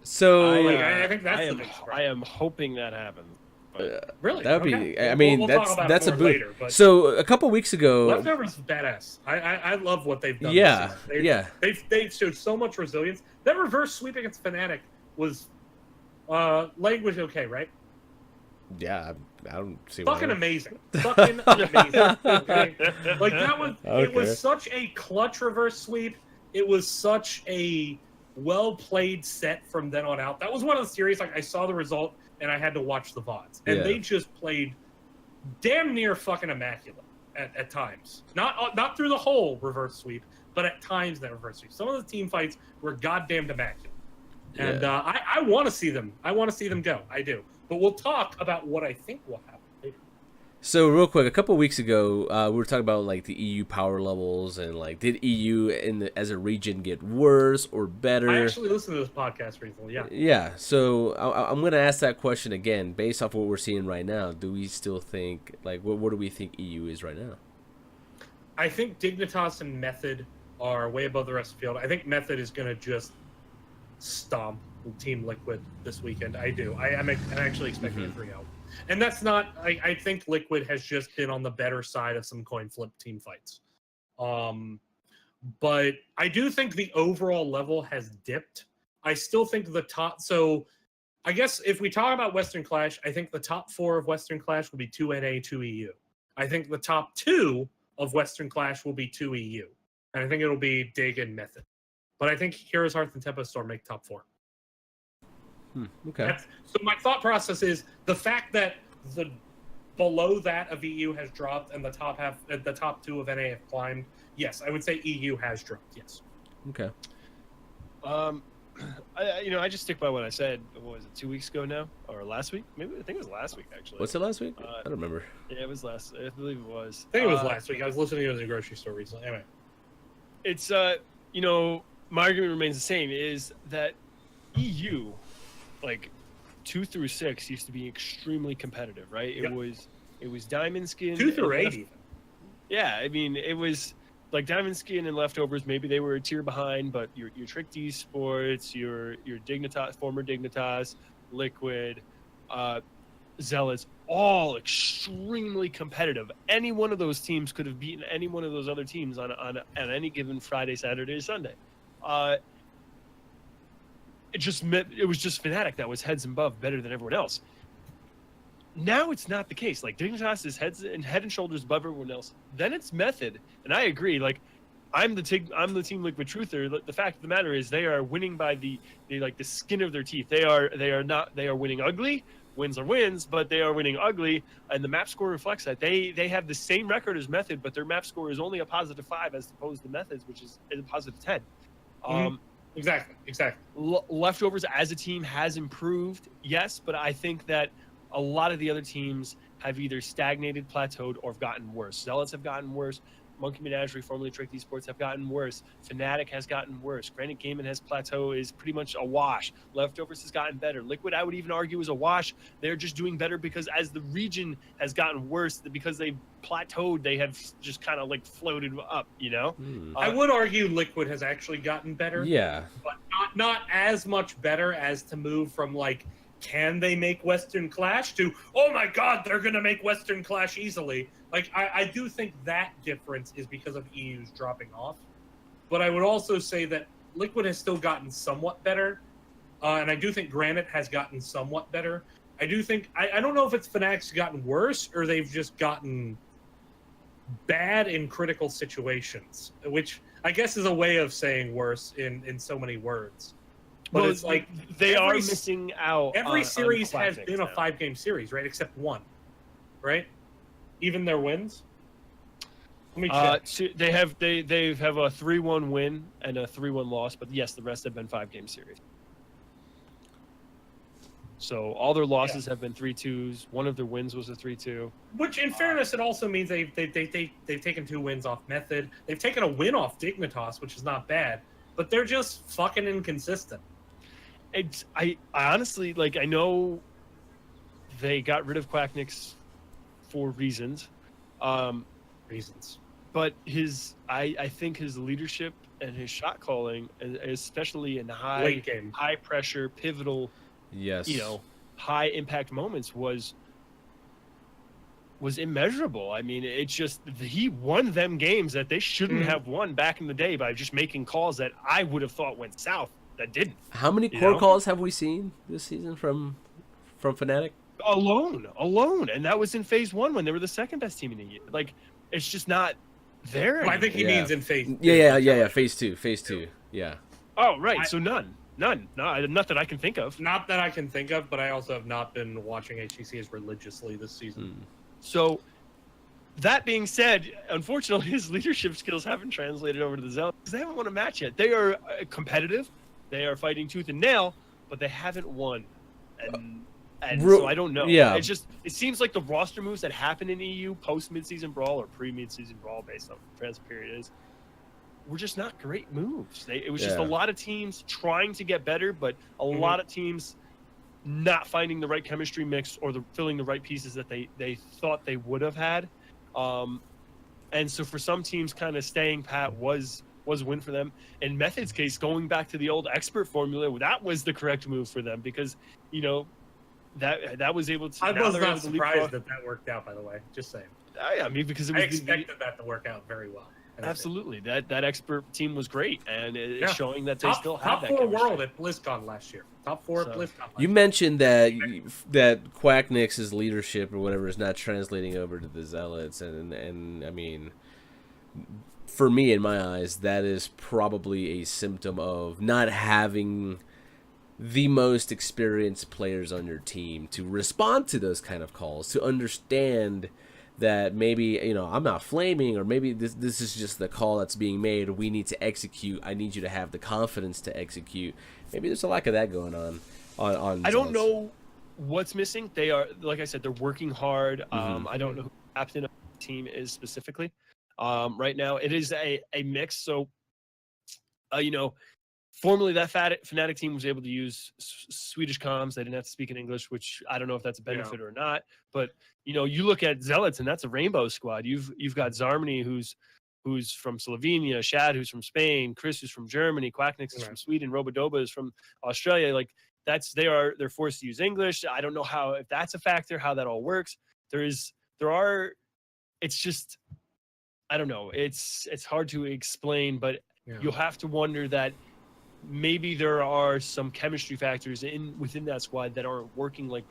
So I think that's the big surprise. I am hoping that happens. Really? That would okay. be. I mean, we'll that's a boot. Later, but so a couple weeks ago, Leftovers is badass. I love what they've done. Yeah, They showed so much resilience. That reverse sweep against Fnatic was language okay, right? Yeah, I don't see. Fucking amazing. Fucking amazing. Okay? Like that was. Okay. It was such a clutch reverse sweep. It was such a well played set from then on out. That was one of the series. Like I saw the result and I had to watch the VODs, and they just played damn near fucking immaculate at times. Not through the whole reverse sweep, but at times that reverse sweep. Some of the team fights were goddamn immaculate, and I want to see them. I want to see them go. I do. But we'll talk about what I think will happen later. So real quick, a couple of weeks ago, we were talking about like the EU power levels and like did EU as a region get worse or better? I actually listened to this podcast recently. Yeah. Yeah. So I'm going to ask that question again, based off what we're seeing right now. Do we still think like what do we think EU is right now? I think Dignitas and Method are way above the rest of the field. I think Method is going to just stomp Team LiQuiD this weekend. I do. I'm actually expecting a 3-0. And that's not... I think LiQuiD has just been on the better side of some coin flip team fights. But I do think the overall level has dipped. I still think the top... So I guess if we talk about Western Clash, I think the top 4 of Western Clash will be 2 NA, 2 EU. I think the top 2 of Western Clash will be 2 EU. And I think it'll be Dig and Method. But I think Heroes Hearth and Tempo Storm make top 4. Okay. So my thought process is the fact that the below that of EU has dropped and the top 2 of NA have climbed. Yes, I would say EU has dropped. Yes. Okay. I just stick by what I said. What was it, 2 weeks ago now, or last week? Maybe I think it was last week actually. What's it last week? I don't remember. Yeah, it was last. I believe it was. I think it was last week. I was listening to it in the grocery store recently. Anyway, it's my argument remains the same. Is that EU, like 2 through 6, used to be extremely competitive, right? Yep. It was Diamond Skin 2 through 8 even. Yeah, I mean it was like Diamond Skin and Leftovers. Maybe they were a tier behind, but your Tricked eSports, your Dignitas, former Dignitas, LiQuiD, Zealots, all extremely competitive. Any one of those teams could have beaten any one of those other teams on any given Friday, Saturday, or Sunday. It was just Fnatic that was heads above, better than everyone else. Now it's not the case. Like Dignitas is head and shoulders above everyone else. Then it's Method, and I agree. Like I'm the Team LiQuiD truther. The fact of the matter is they are winning by the skin of their teeth. They are winning ugly. Wins are wins, but they are winning ugly, and the map score reflects that. They have the same record as Method, but their map score is only a +5 as opposed to Method's, which is a +10. Exactly. Leftovers as a team has improved, yes, but I think that a lot of the other teams have either stagnated, plateaued, or have gotten worse. Zealots have gotten worse. Monkey Menagerie, formerly Tricked eSports, have gotten worse. Fnatic has gotten worse. Granite Gaming has plateaued, is pretty much a wash. Leftovers has gotten better. LiQuiD, I would even argue, is a wash. They're just doing better because as the region has gotten worse, because they've plateaued, they have just kind of like floated up, I would argue LiQuiD has actually gotten better. Yeah. But not as much better as to move from like, can they make Western Clash to, oh my god, they're going to make Western Clash easily. Like, I do think that difference is because of EU's dropping off. But I would also say that LiQuiuD has still gotten somewhat better, and I do think Granite has gotten somewhat better. I do think I don't know if it's Fnatic's gotten worse or they've just gotten bad in critical situations, which I guess is a way of saying worse in so many words. But it's like they are missing out. Every series has classics been a now. 5-game series, right? Except one, right? Even their wins. Let me check. So they have a 3-1 win and a 3-1 loss, but yes, the rest have been 5-game series. So all their losses have been 3-2s. One of their wins was a 3-2. Which, in fairness, it also means they've taken 2 wins off Method. They've taken a win off Dignitas, which is not bad, but they're just fucking inconsistent. I honestly, like, I know they got rid of Quacknix for reasons. But I think his leadership and his shot calling, especially in Late game. high pressure, pivotal, high impact moments, was immeasurable. I mean, it's just he won them games that they shouldn't have won back in the day by just making calls that I would have thought went south that didn't. How many core calls have we seen this season from Fnatic? Alone, and that was in phase 1 when they were the second best team in the year. Like, it's just not there anymore. I think he means in phase. Yeah. Phase two. Yeah. Oh, right. So none. No, not that I can think of. Not that I can think of, but I also have not been watching HGC as religiously this season. So, that being said, unfortunately, his leadership skills haven't translated over to the Zealots because they haven't won a match yet. They are competitive. They are fighting tooth and nail, but they haven't won. And so I don't know. Yeah. It seems like the roster moves that happen in EU post midseason brawl or pre midseason brawl, based on what the transfer period is, were just not great moves. It was just a lot of teams trying to get better, but a lot of teams not finding the right chemistry mix or filling the right pieces that they thought they would have had. And so for some teams, kind of staying pat was a win for them. In Method's case, going back to the old expert formula, that was the correct move for them because, that was able to. I was not surprised that worked out. By the way, just saying. I mean, because I expected that to work out very well. Absolutely, that expert team was great, and it's showing that they still have top that 4 chemistry. World at BlizzCon last year. Top 4 at BlizzCon. You mentioned that Quacknix's leadership or whatever is not translating over to the Zealots, and I mean, for me, in my eyes, that is probably a symptom of not having the most experienced players on your team to respond to those kind of calls, to understand that maybe, I'm not flaming, or maybe this is just the call that's being made. We need to execute. I need you to have the confidence to execute. Maybe there's a lack of that going on. I don't know what's missing. They are, like I said, they're working hard. I don't know who the captain of the team is specifically. Right now, it is a mix. So, formerly, that Fnatic team was able to use Swedish comms. They didn't have to speak in English, which I don't know if that's a benefit or not. But you look at Zealots, and that's a rainbow squad. You've got Zarmany, who's from Slovenia, Shad, who's from Spain, Chris, who's from Germany, Quacknix is from Sweden, Robodoba is from Australia. Like they're forced to use English. I don't know if that's a factor, how that all works. It's just, I don't know. It's hard to explain, but you'll have to wonder that maybe there are some chemistry factors within that squad that aren't working like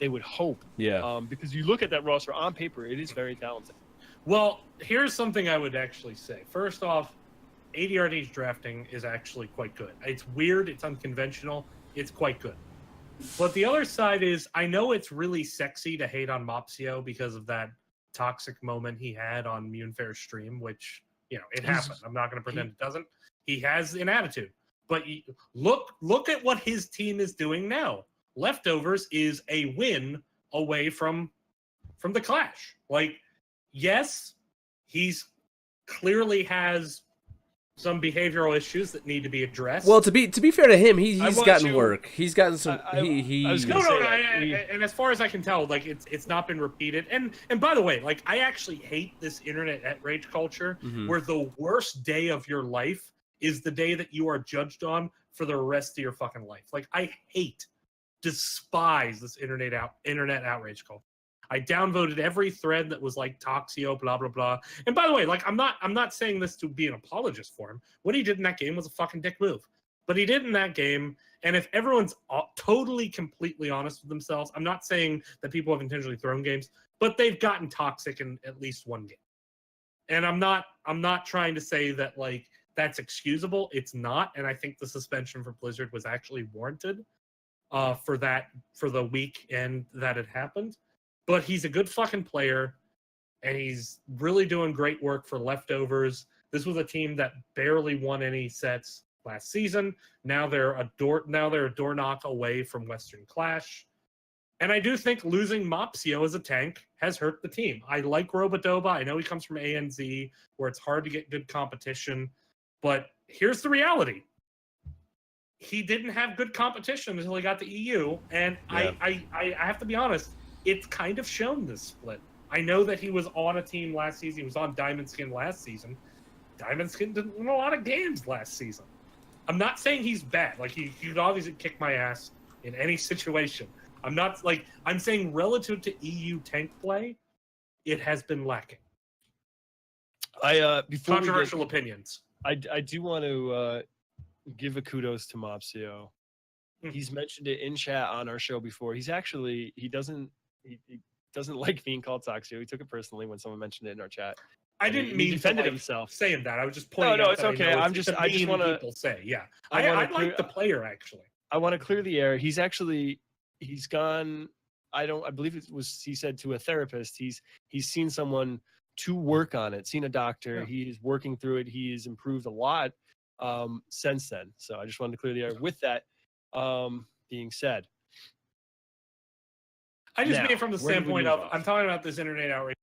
they would hope. Yeah. Because you look at that roster on paper, it is very talented. Well, here's something I would actually say. First off, ADRD's drafting is actually quite good. It's weird, it's unconventional, it's quite good. But the other side is, I know it's really sexy to hate on Mopsio because of that toxic moment he had on Munefair's stream, which, it happened. I'm not going to pretend it doesn't. He has an attitude. But look at what his team is doing now. Leftovers is a win away from the Clash. Like, yes, he's clearly has some behavioral issues that need to be addressed. Well, to be fair to him, he's gotten work. He's gotten some. And as far as I can tell, like it's not been repeated. And by the way, like I actually hate this internet outrage culture where the worst day of your life is the day that you are judged on for the rest of your fucking life. Like I despise this internet outrage culture. I downvoted every thread that was like Toxio, blah blah blah. And by the way, like I'm not saying this to be an apologist for him. What he did in that game was a fucking dick move. But he did in that game, and if everyone's totally, completely honest with themselves, I'm not saying that people have intentionally thrown games, but they've gotten toxic in at least one game. And I'm not trying to say that like that's excusable. It's not, and I think the suspension for Blizzard was actually warranted for the weekend that it happened. But he's a good fucking player, and he's really doing great work for Leftovers. This was a team that barely won any sets last season. Now they're a door knock away from Western Clash. And I do think losing Mopsio as a tank has hurt the team. I like Robodoba. I know he comes from ANZ, where it's hard to get good competition. But here's the reality. He didn't have good competition until he got to EU. And yeah. I have to be honest, it's kind of shown this split. I know that he was on a team last season. He was on Diamond Skin last season. Diamond Skin didn't win a lot of games last season. I'm not saying he's bad. Like, he could obviously kick my ass in any situation. I'm saying relative to EU tank play, it has been lacking. Controversial opinions. I do want to give a kudos to Mopsio. He's mentioned it in chat on our show before. He doesn't like being called Toxio. He took it personally when someone mentioned it in our chat. I didn't mean defended himself saying that. I was just pointing out. No, it's okay. I just want to people say, yeah. I like the player actually. I want to clear the air. He's gone. I believe it was, he said, to a therapist. He's seen someone to work on it, seen a doctor. Yeah. He's working through it. He's improved a lot since then. So I just wanted to clear the air with that being said. I just mean from the standpoint of, I'm talking about this internet outrage.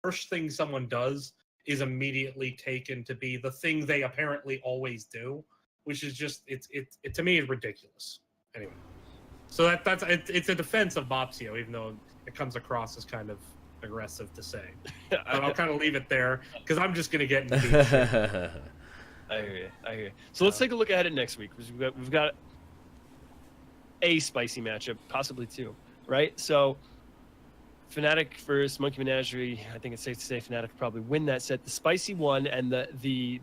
First thing someone does is immediately taken to be the thing they apparently always do, which is just, it to me is ridiculous. Anyway. So it's a defense of Mopsio, even though it comes across as kind of aggressive to say. But I'll kind of leave it there because I'm just gonna get into deep shit. I hear you. So let's take a look ahead at next week. We've got a spicy matchup, possibly two, right? So Fnatic versus Monkey Menagerie. I think it's safe to say Fnatic will probably win that set. The spicy one and the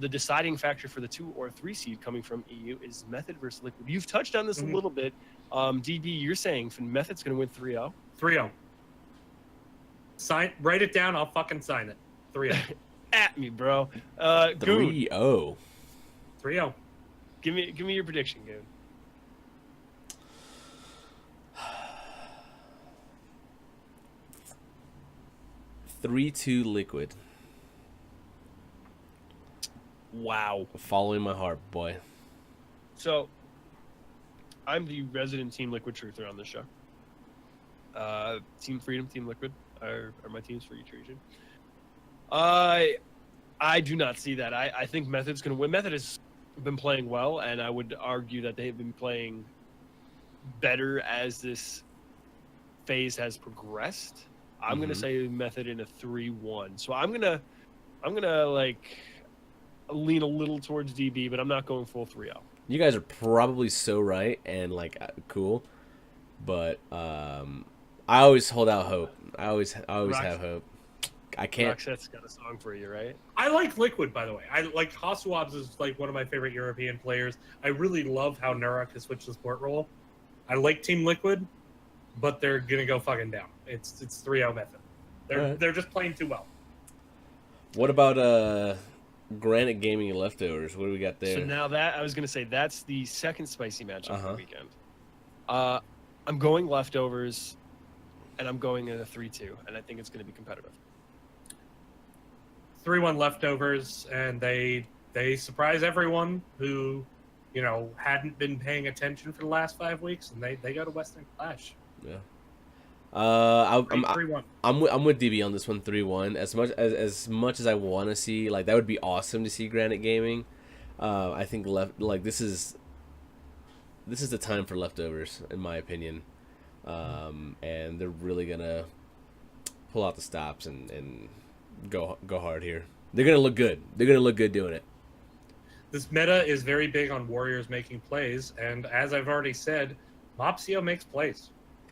deciding factor for the 2 or 3 seed coming from EU is Method versus LiQuiud. You've touched on this a little bit. DB, you're saying Method's going to win 3-0? 3-0. Write it down. I'll fucking sign it. 3-0. At me, bro. 3-0. 3-0. Give me your prediction, Goon. (3-2) LiQuiud. Wow. Following my heart, boy. So, I'm the resident Team LiQuiud truther on this show. Team Freedom, Team LiQuiud are my teams for each region. I do not see that. I think Method's going to win. Method has been playing well, and I would argue that they have been playing better as this phase has progressed. I'm going to say Method in a 3-1. So I'm going to like lean a little towards DB, but I'm not going full 3-0. You guys are probably so right and like cool, but I always hold out hope. I always have hope. I can't. Roxette's got a song for you, right? I like LiQuiud, by the way. I like Hasuabs is like one of my favorite European players. I really love how Nurak has switched the support role. I like Team LiQuid, but they're gonna go fucking down. It's 3-0 Method. They're just playing too well. What about Granite Gaming and Leftovers? What do we got there? So now I was gonna say that's the second spicy matchup of the weekend. I'm going Leftovers, and I'm going in a 3-2, and I think it's gonna be competitive. 3-1 Leftovers, and they surprise everyone who, hadn't been paying attention for the last 5 weeks, and they go to Western Clash. Yeah. I'm with DB on this one, 3-1. As much as I want to see, like, that would be awesome to see Granite Gaming. I think this is the time for Leftovers, in my opinion. And they're really gonna pull out the stops and go hard here. They're gonna look good. They're gonna look good doing it. This meta is very big on warriors making plays, and as I've already said, Mopsio makes plays.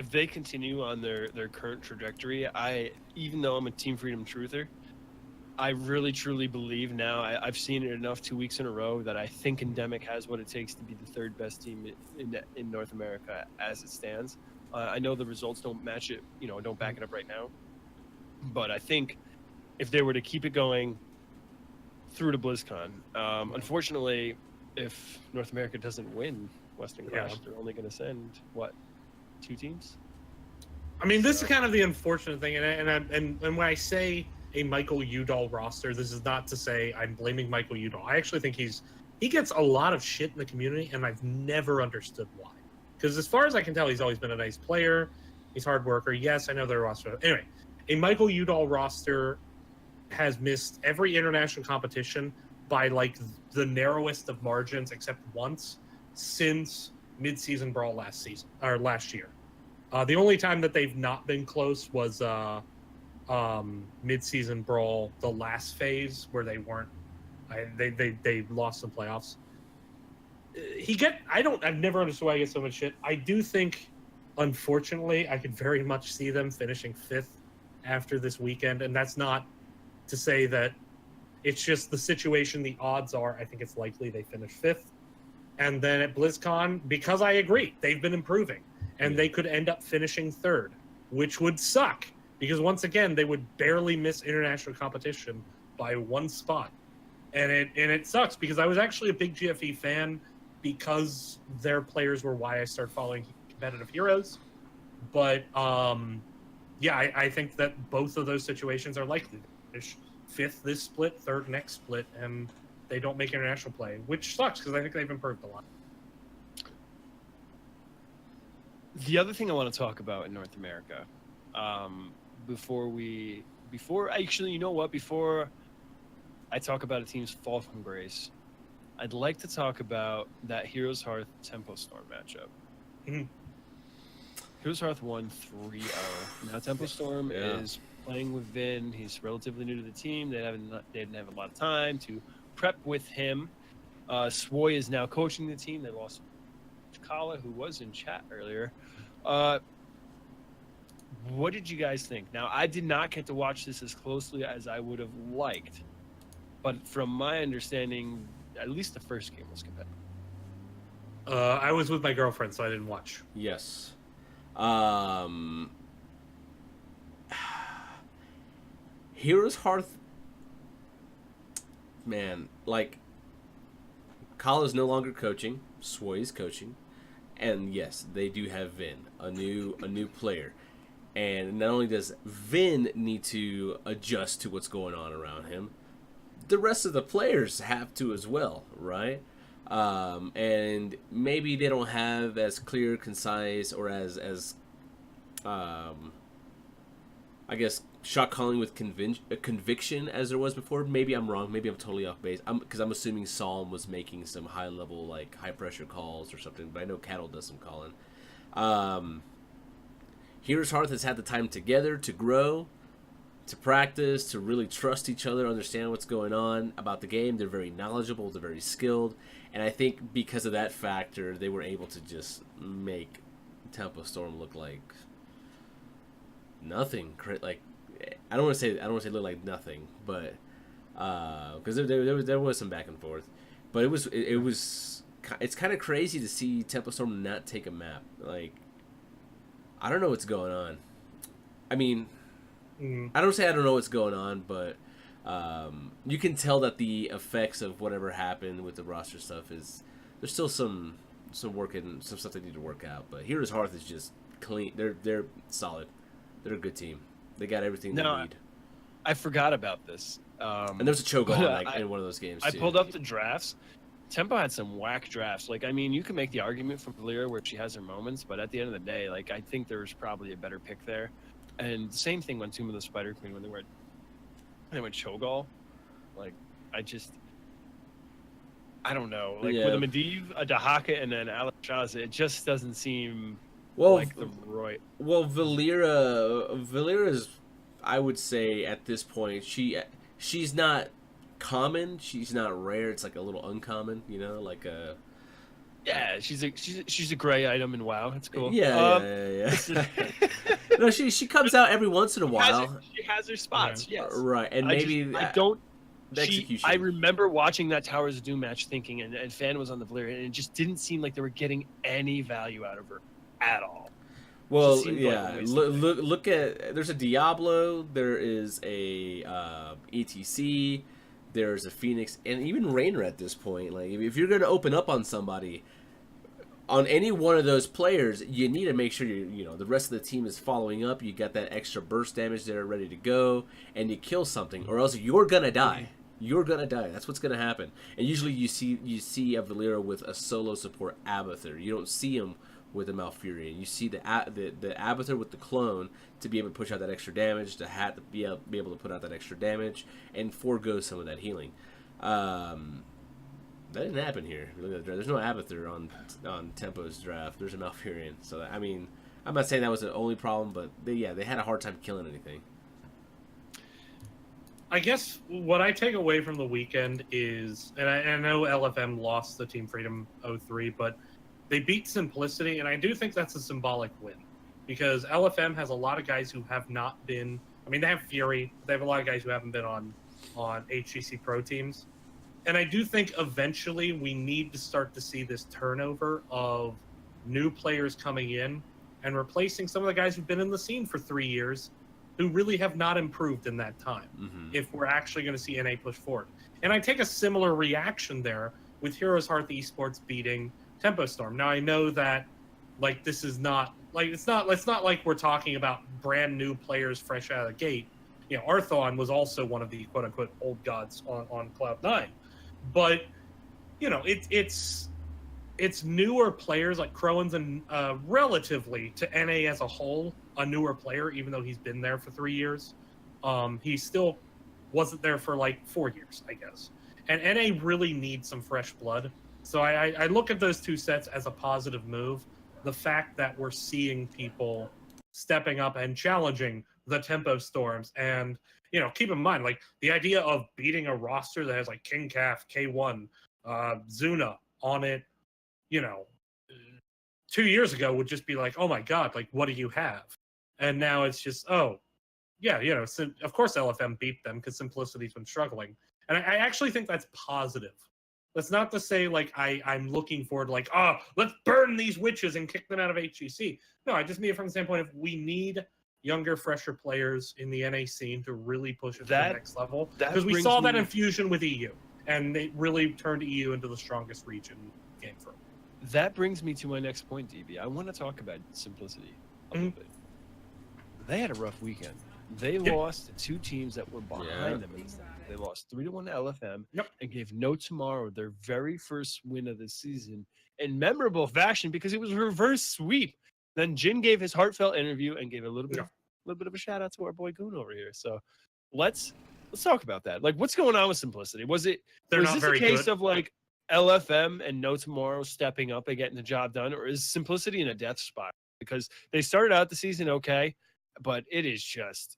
if they continue on their current trajectory, even though I'm a Team Freedom truther, I really truly believe now. I've seen it enough 2 weeks in a row that I think Endemic has what it takes to be the third best team in North America as it stands. I know the results don't match it, don't back it up right now, but I think if they were to keep it going through to BlizzCon, unfortunately, if North America doesn't win Western Clash, they're only going to send what, 2 teams? I mean, this is kind of the unfortunate thing, and when I say a Michael Udall roster, this is not to say I'm blaming Michael Udall. I actually think he gets a lot of shit in the community, and I've never understood why. Because as far as I can tell, he's always been a nice player. He's a hard worker. Yes, I know they're a roster. Anyway, a Michael Udall roster has missed every international competition by like the narrowest of margins, except once since mid-season brawl last year. The only time that they've not been close was mid-season brawl, the last phase where they weren't. They lost some playoffs. I've never understood why he gets so much shit. I do think, unfortunately, I could very much see them finishing 5th after this weekend, and that's not to say that it's just the situation. The odds are, I think it's likely they finish 5th, and then at BlizzCon, because I agree, they've been improving, and they could end up finishing 3rd, which would suck. Because once again, they would barely miss international competition by 1 spot, and it sucks because I was actually a big GFE fan because their players were why I started following competitive heroes. But I think that both of those situations are likely to finish 5th this split, 3rd next split, and they don't make international play, which sucks because I think they've improved a lot. The other thing I want to talk about in North America. Before I talk about a team's fall from grace, I'd like to talk about that Heroes Hearth Tempo Storm matchup. Mm-hmm. Heroes Hearth won 3-0. Now Tempo Storm is playing with Vin. He's relatively new to the team. They didn't have a lot of time to prep with him. Swoy is now coaching the team. They lost Kala, who was in chat earlier. What did you guys think? Now, I did not get to watch this as closely as I would have liked, but from my understanding, at least the first game was competitive. I was with my girlfriend, so I didn't watch. Yes. Heroes Hearth, man, like, Kala's no longer coaching. Swoy is coaching, and yes, they do have Vin, a new player. And not only does Vin need to adjust to what's going on around him, the rest of the players have to as well, right? And maybe they don't have as clear, concise, or as I guess, shot calling with conviction as there was before. Maybe I'm wrong. Maybe I'm totally off base. Because I'm assuming Psalm was making some high-level, like, high-pressure calls or something. But I know Cattle does some calling. Heroes Hearth has had the time together to grow, to practice, to really trust each other, understand what's going on about the game. They're very knowledgeable, they're very skilled, and I think because of that factor, they were able to just make Tempo Storm look like nothing. Like, I don't want to say look like nothing, but because there was some back and forth, but it's kind of crazy to see Tempo Storm not take a map. Like, I don't know what's going on. I mean, I don't know what's going on, but you can tell that the effects of whatever happened with the roster stuff is there's still some work and some stuff they need to work out. But Heroes Hearth is just clean. They're solid. They're a good team. They got everything they need. I forgot about this. And there was a choke on in one of those games. I pulled up the drafts. Tempo had some whack drafts. Like, I mean, you can make the argument for Valera where she has her moments, but at the end of the day, like, I think there's probably a better pick there. And the same thing when Tomb of the Spider Queen, when they went Cho'Gall. Like, I don't know. Like, with a Medivh, a Dahaka, and then Alexstrasza, it just doesn't seem like the right. Well, Valera's, I would say, at this point, she's not common, she's not rare, it's like a little uncommon, like Yeah, she's a gray item in WoW. It's cool. Yeah. No, she comes out every once in a while. She has her spots. Yeah. Yes. Right, and maybe I don't. the execution. I remember watching that Towers of Doom match, thinking, and Fan was on the Valyria, and it just didn't seem like they were getting any value out of her at all. Well, yeah. Look at. There's a Diablo. There is a ETC. There's a Phoenix, and even Raynor at this point. Like, if you're going to open up on somebody, on any one of those players, you need to make sure the rest of the team is following up. You got that extra burst damage there ready to go, and you kill something, or else you're gonna die. You're gonna die. That's what's gonna happen. And usually you see a Valyria with a solo support Abathur. You don't see him with a Malfurion. You see the Abathur with the clone to be able to push out that extra damage, to be able to put out that extra damage, and forego some of that healing. That didn't happen here. There's no Abathur on Tempo's draft. There's a Malfurion. So, I mean, I'm not saying that was the only problem, but they had a hard time killing anything. I guess what I take away from the weekend is, and I know LFM lost the Team Freedom 03, but they beat Simplicity, and I do think that's a symbolic win. Because LFM has a lot of guys who have not been, I mean, they have Fury, they have a lot of guys who haven't been on HGC Pro teams. And I do think eventually we need to start to see this turnover of new players coming in and replacing some of the guys who've been in the scene for 3 years who really have not improved in that time, if we're actually going to see NA push forward. And I take a similar reaction there with Heroes Hearth Esports beating Tempo Storm. Now, I know that, like, this is not, like, it's not like we're talking about brand new players fresh out of the gate. You know, Arthon was also one of the quote-unquote old gods on Cloud9. But, you know, it's newer players like Crowan's, and relatively to NA as a whole, a newer player, even though he's been there for 3 years. He still wasn't there for like 4 years, I guess. And NA really needs some fresh blood. So I look at those two sets as a positive move. The fact that we're seeing people stepping up and challenging the Tempo Storms. And, you know, keep in mind, like, the idea of beating a roster that has like King Calf, K1, Zuna on it, you know, 2 years ago would just be like, oh my God, like, what do you have? And now it's just, oh, yeah, you know, so of course LFM beat them because Simplicity's been struggling. And I actually think that's positive. That's not to say, like, I'm looking forward to, like, oh, let's burn these witches and kick them out of HGC. No, I just mean it from the standpoint of we need younger, fresher players in the NA scene to really push it to the next level. Because we saw that infusion with EU, and it really turned EU into the strongest region game for them. That brings me to my next point, DB. I want to talk about Simplicity a little bit. They had a rough weekend. They lost to two teams that were behind them. They lost 3-1 to LFM and gave No Tomorrow their very first win of the season in memorable fashion because it was a reverse sweep. Then Jin gave his heartfelt interview and gave a little bit of a shout out to our boy Goon over here. So let's talk about that. Like, what's going on with Simplicity? Was this a case of like LFM and No Tomorrow stepping up and getting the job done, or is Simplicity in a death spot? Because they started out the season okay, but it is just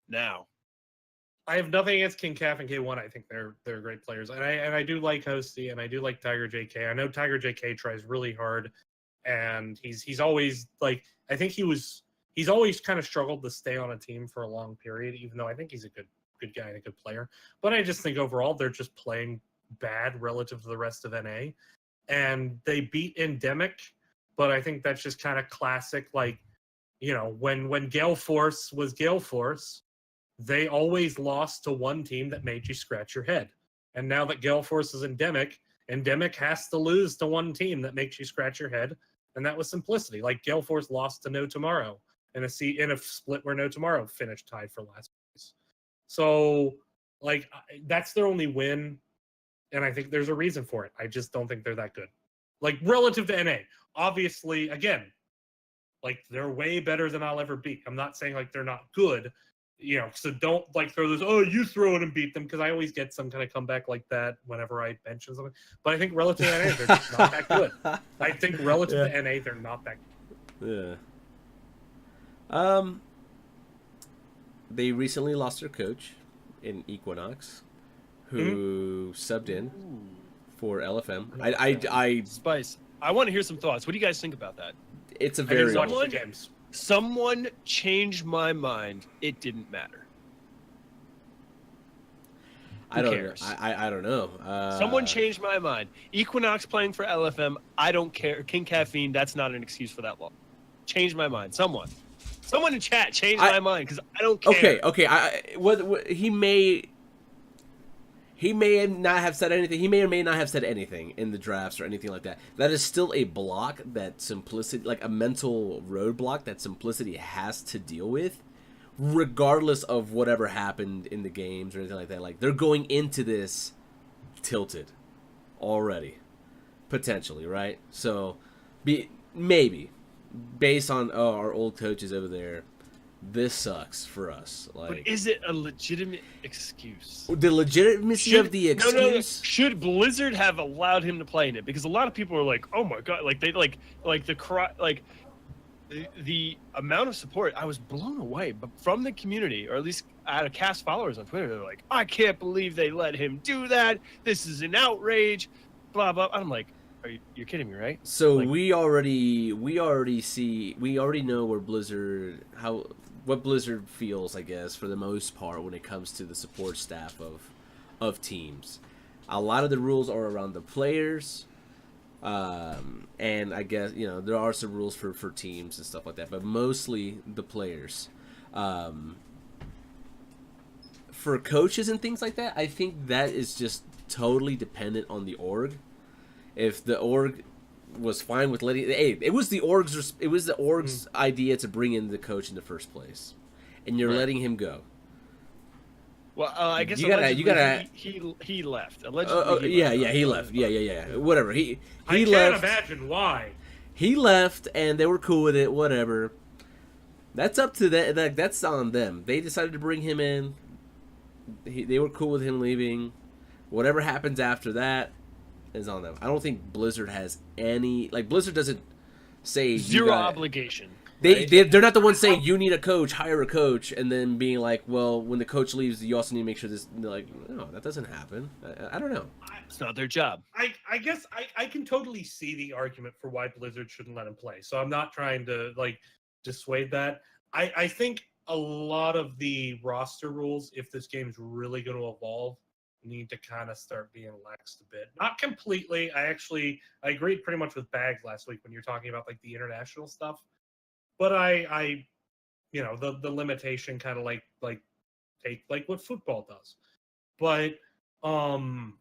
now. I have nothing against King Calf and K1. I think they're great players, and I do like Hosty, and I do like Tiger JK. I know Tiger JK tries really hard, and he's always like, I think he's always kind of struggled to stay on a team for a long period, even though I think he's a good guy and a good player. But I just think overall they're just playing bad relative to the rest of NA, and they beat Endemic, but I think that's just kind of classic, like, you know, when Gale Force was Gale Force, they always lost to one team that made you scratch your head. And now that Gale Force is Endemic has to lose to one team that makes you scratch your head, and that was Simplicity. Like, Gale Force lost to No Tomorrow in a split where No Tomorrow finished tied for last place. So, like, that's their only win, and I think there's a reason for it. I just don't think they're that good. Like, relative to NA. Obviously, again, like, they're way better than I'll ever be. I'm not saying, like, they're not good, you know, so don't, like, throw this, oh, you throw it and beat them, because I always get some kind of comeback like that whenever I mention something. But I think relative to NA, they're just not that good. I think relative to NA, they're not that good. Yeah. They recently lost their coach in Equinox, who subbed in for LFM. I Spice. I want to hear some thoughts. What do you guys think about that? It's a very watch the games. Someone changed my mind. It didn't matter. I don't cares? know. I don't know. Someone changed my mind. Equinox playing for LFM. I don't care. King Caffeine. That's not an excuse for that law. Changed my mind. Someone in chat changed my mind because I don't care. Okay. What he may not have said anything. He may or may not have said anything in the drafts or anything like that. That is still a block that Simplicity, like a mental roadblock that Simplicity has to deal with, regardless of whatever happened in the games or anything like that. Like, they're going into this tilted already, potentially, right? So, maybe based on our old coaches over there, this sucks for us. Like, but is it a legitimate excuse? The legitimacy of the excuse? No. Should Blizzard have allowed him to play in it? Because a lot of people are like, "Oh my god!" Like they the amount of support. I was blown away, but from the community, or at least I had a cast followers on Twitter. They're like, "I can't believe they let him do that. This is an outrage." Blah blah. I'm like, you're kidding me, right? So like, we already know where what Blizzard feels, I guess, for the most part, when it comes to the support staff of teams. A lot of the rules are around the players, and I guess, there are some rules for teams and stuff like that, but mostly the players. For coaches and things like that, I think that is just totally dependent on the org. If the org was fine with letting, it was the org's idea to bring in the coach in the first place, and you're letting him go. Well, I guess he left. Allegedly, he left. Yeah. Whatever. He I left. can't imagine why. He left, and they were cool with it. Whatever. That's up to them. That's on them. They decided to bring him in. They were cool with him leaving. Whatever happens after that is on them. I don't think Blizzard has any. Like, Blizzard doesn't say zero obligation. They're not the ones saying you need a coach, hire a coach, and then being like, well, when the coach leaves, you also need to make sure this. Like, no, that doesn't happen. I don't know. It's not their job. I guess I can totally see the argument for why Blizzard shouldn't let him play. So I'm not trying to dissuade that. I think a lot of the roster rules, if this game's really going to evolve, need to kind of start being laxed a bit. Not completely. I agreed pretty much with Bahgz last week when you're talking about the international stuff. But I the limitation kind of take what football does. But and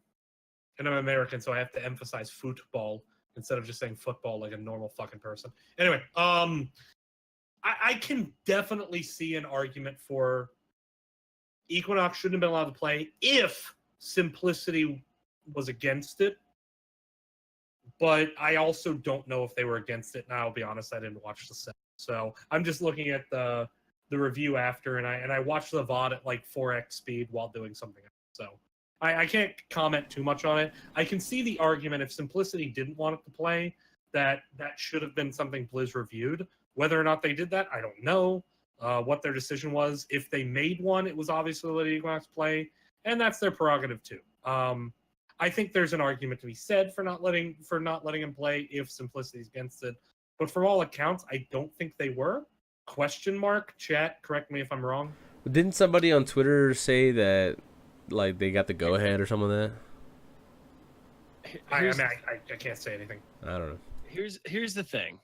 I'm American, so I have to emphasize football instead of just saying football like a normal fucking person. Anyway, I can definitely see an argument for Equinox shouldn't have been allowed to play if Simplicity was against it. But I also don't know if they were against it. And I'll be honest, I didn't watch the set. So I'm just looking at the review after, and I watched the VOD at 4x speed while doing something else. So I can't comment too much on it. I can see the argument if Simplicity didn't want it to play, that should have been something Blizz reviewed. Whether or not they did that, I don't know. What their decision was. If they made one, it was obviously let Equinox play, and that's their prerogative too. I think there's an argument to be said for not letting him play if Simplicity's against it. But from all accounts, I don't think they were. Question mark, chat, correct me if I'm wrong. Didn't somebody on Twitter say that they got the go ahead or something like that? I can't say anything. I don't know. Here's the thing.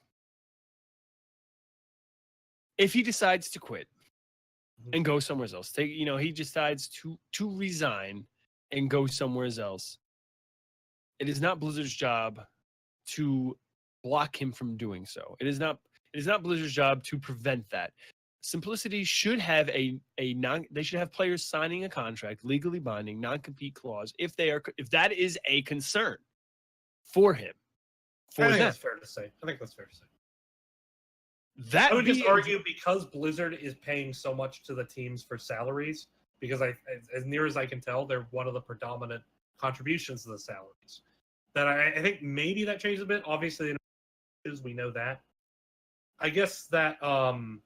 If he decides to quit and go somewhere else, he decides to resign and go somewhere else, it is not Blizzard's job to block him from doing so. It is not Blizzard's job to prevent that. Simplicity should have they should have players signing a contract, legally binding, non-compete clause, if that is a concern for him. I think that's fair to say. I would just argue because Blizzard is paying so much to the teams for salaries, because as near as I can tell, they're one of the predominant contributions to the salaries. That I think maybe that changes a bit. Obviously, we know that. I guess that I don't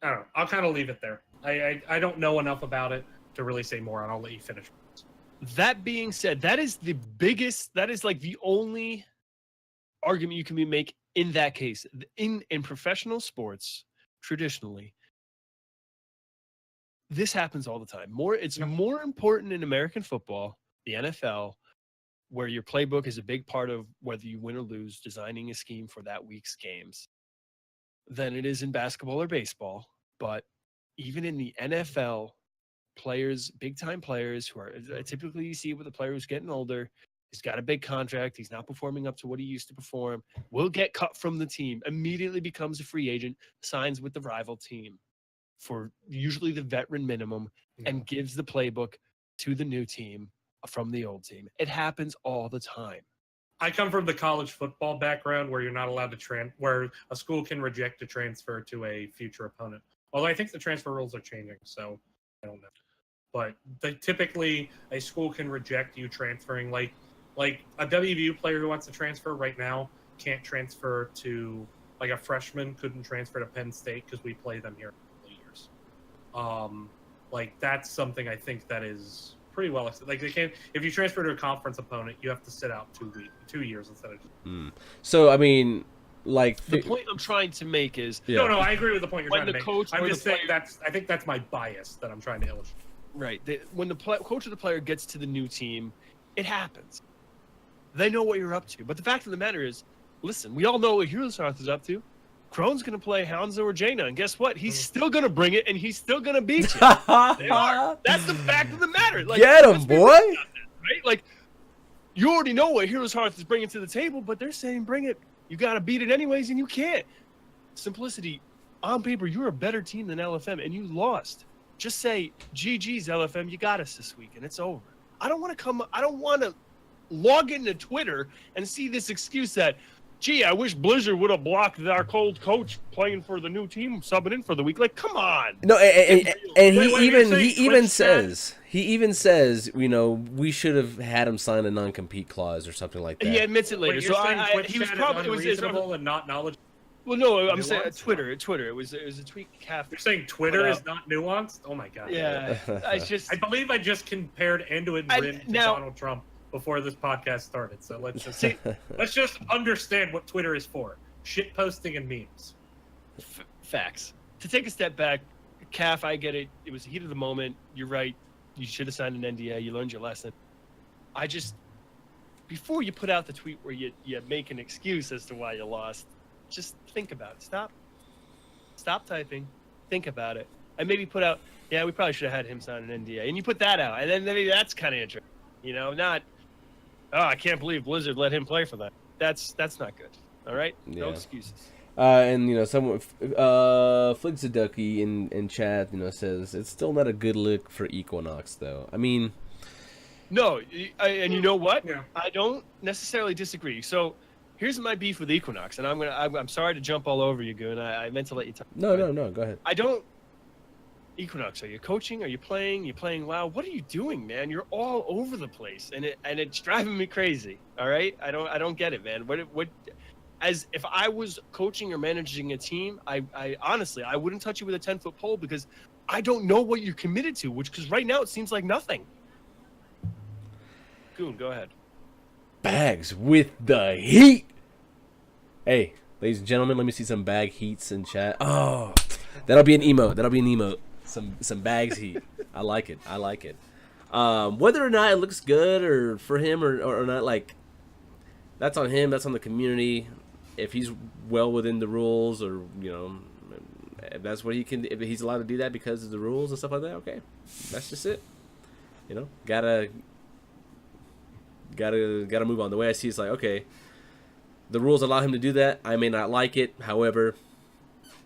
know. I'll kind of leave it there. I don't know enough about it to really say more, and I'll let you finish. That being said, that is the biggest. That is like the only argument you can make in that case. In professional sports, traditionally, this happens all the time. It's more important in American football, the NFL, where your playbook is a big part of whether you win or lose, designing a scheme for that week's games, than it is in basketball or baseball. But even in the NFL, players, big-time players who are typically, you see with the player who's getting older, he's got a big contract, he's not performing up to what he used to perform, will get cut from the team, immediately becomes a free agent, signs with the rival team for usually the veteran minimum, and gives the playbook to the new team from the old team. It happens all the time. I come from the college football background where you're not allowed to where a school can reject a transfer to a future opponent. Although I think the transfer rules are changing, so I don't know. But typically a school can reject you transferring. Like a WVU player who wants to transfer right now can't transfer to, like, a freshman couldn't transfer to Penn State because we play them here in years. Like, that's something I think that is pretty well. Like, they can't, if you transfer to a conference opponent, you have to sit out 2 years instead of. So I mean, like, the point I'm trying to make is no, I agree with the point you're trying to make. Coach I'm just saying I think that's my bias that I'm trying to illustrate. Right. When the coach of the player gets to the new team, it happens. They know what you're up to. But the fact of the matter is, listen, we all know what Heroeshearth is up to. Krone's going to play Hanzo or Jaina, and guess what? He's still going to bring it, and he's still going to beat you. They are. That's the fact of the matter. Like, get him, boy! Right? Like, you already know what Heroeshearth is bringing to the table, but they're saying bring it. You got to beat it anyways, and you can't. Simplicity, on paper, you're a better team than LFM, and you lost. Just say, GG's LFM, you got us this week, and it's over. I don't want to log into Twitter and see this excuse that, gee, I wish Blizzard would have blocked our cold coach playing for the new team, subbing in for the week. Like, come on. No, and he even says, you know, we should have had him sign a non-compete clause or something like that. He admits it later. Wait, so he was probably unreasonable and not knowledgeable. Well, no, I'm saying Twitter. It was a tweet. You're saying Twitter is not nuanced? Oh my god. Yeah, I believe I just compared Anduin Rin to Donald Trump before this podcast started. So let's just understand what Twitter is for: shit posting and memes. Facts. To take a step back, Calf, I get it. It was the heat of the moment. You're right. You should have signed an NDA. You learned your lesson. Before you put out the tweet where you make an excuse as to why you lost, just think about it. Stop typing. Think about it. And maybe put out, yeah, we probably should have had him sign an NDA. And you put that out. And then maybe that's kind of interesting. You know, not, oh, I can't believe Blizzard let him play for that. That's not good. All right? Yeah. No excuses. And, you know, someone, Fligzaducky in chat, you know, says, it's still not a good look for Equinox, though. I mean... No, and you know what? Yeah. I don't necessarily disagree. So... here's my beef with Equinox, and I'm sorry to jump all over you, Goon. I meant to let you talk. No, go ahead. Equinox, are you coaching? Are you playing? You playing WoW? What are you doing, man? You're all over the place, and it's driving me crazy. All right, I don't get it, man. What? As if I was coaching or managing a team, I honestly I wouldn't touch you with a 10-foot pole because I don't know what you're committed to. Because right now it seems like nothing. Goon, go ahead. Bahgz with the heat. Hey, ladies and gentlemen, let me see some bag heats in chat. Oh, that'll be an emote. Some Bahgz heat. I like it. Whether or not it looks good or for him or not, like, that's on him. That's on the community. If he's well within the rules, or, you know, if that's what he can, if he's allowed to do that because of the rules and stuff like that, okay, that's just it. You know, gotta move on. The way I see it's like, okay, the rules allow him to do that. I may not like it, however,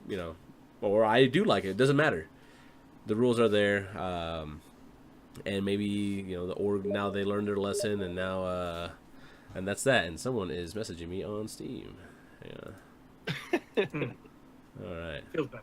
you know, or I do like it. It doesn't matter. The rules are there, and maybe, you know, the org, now they learned their lesson, and now and that's that. And someone is messaging me on Steam. Yeah. All right. Feels bad.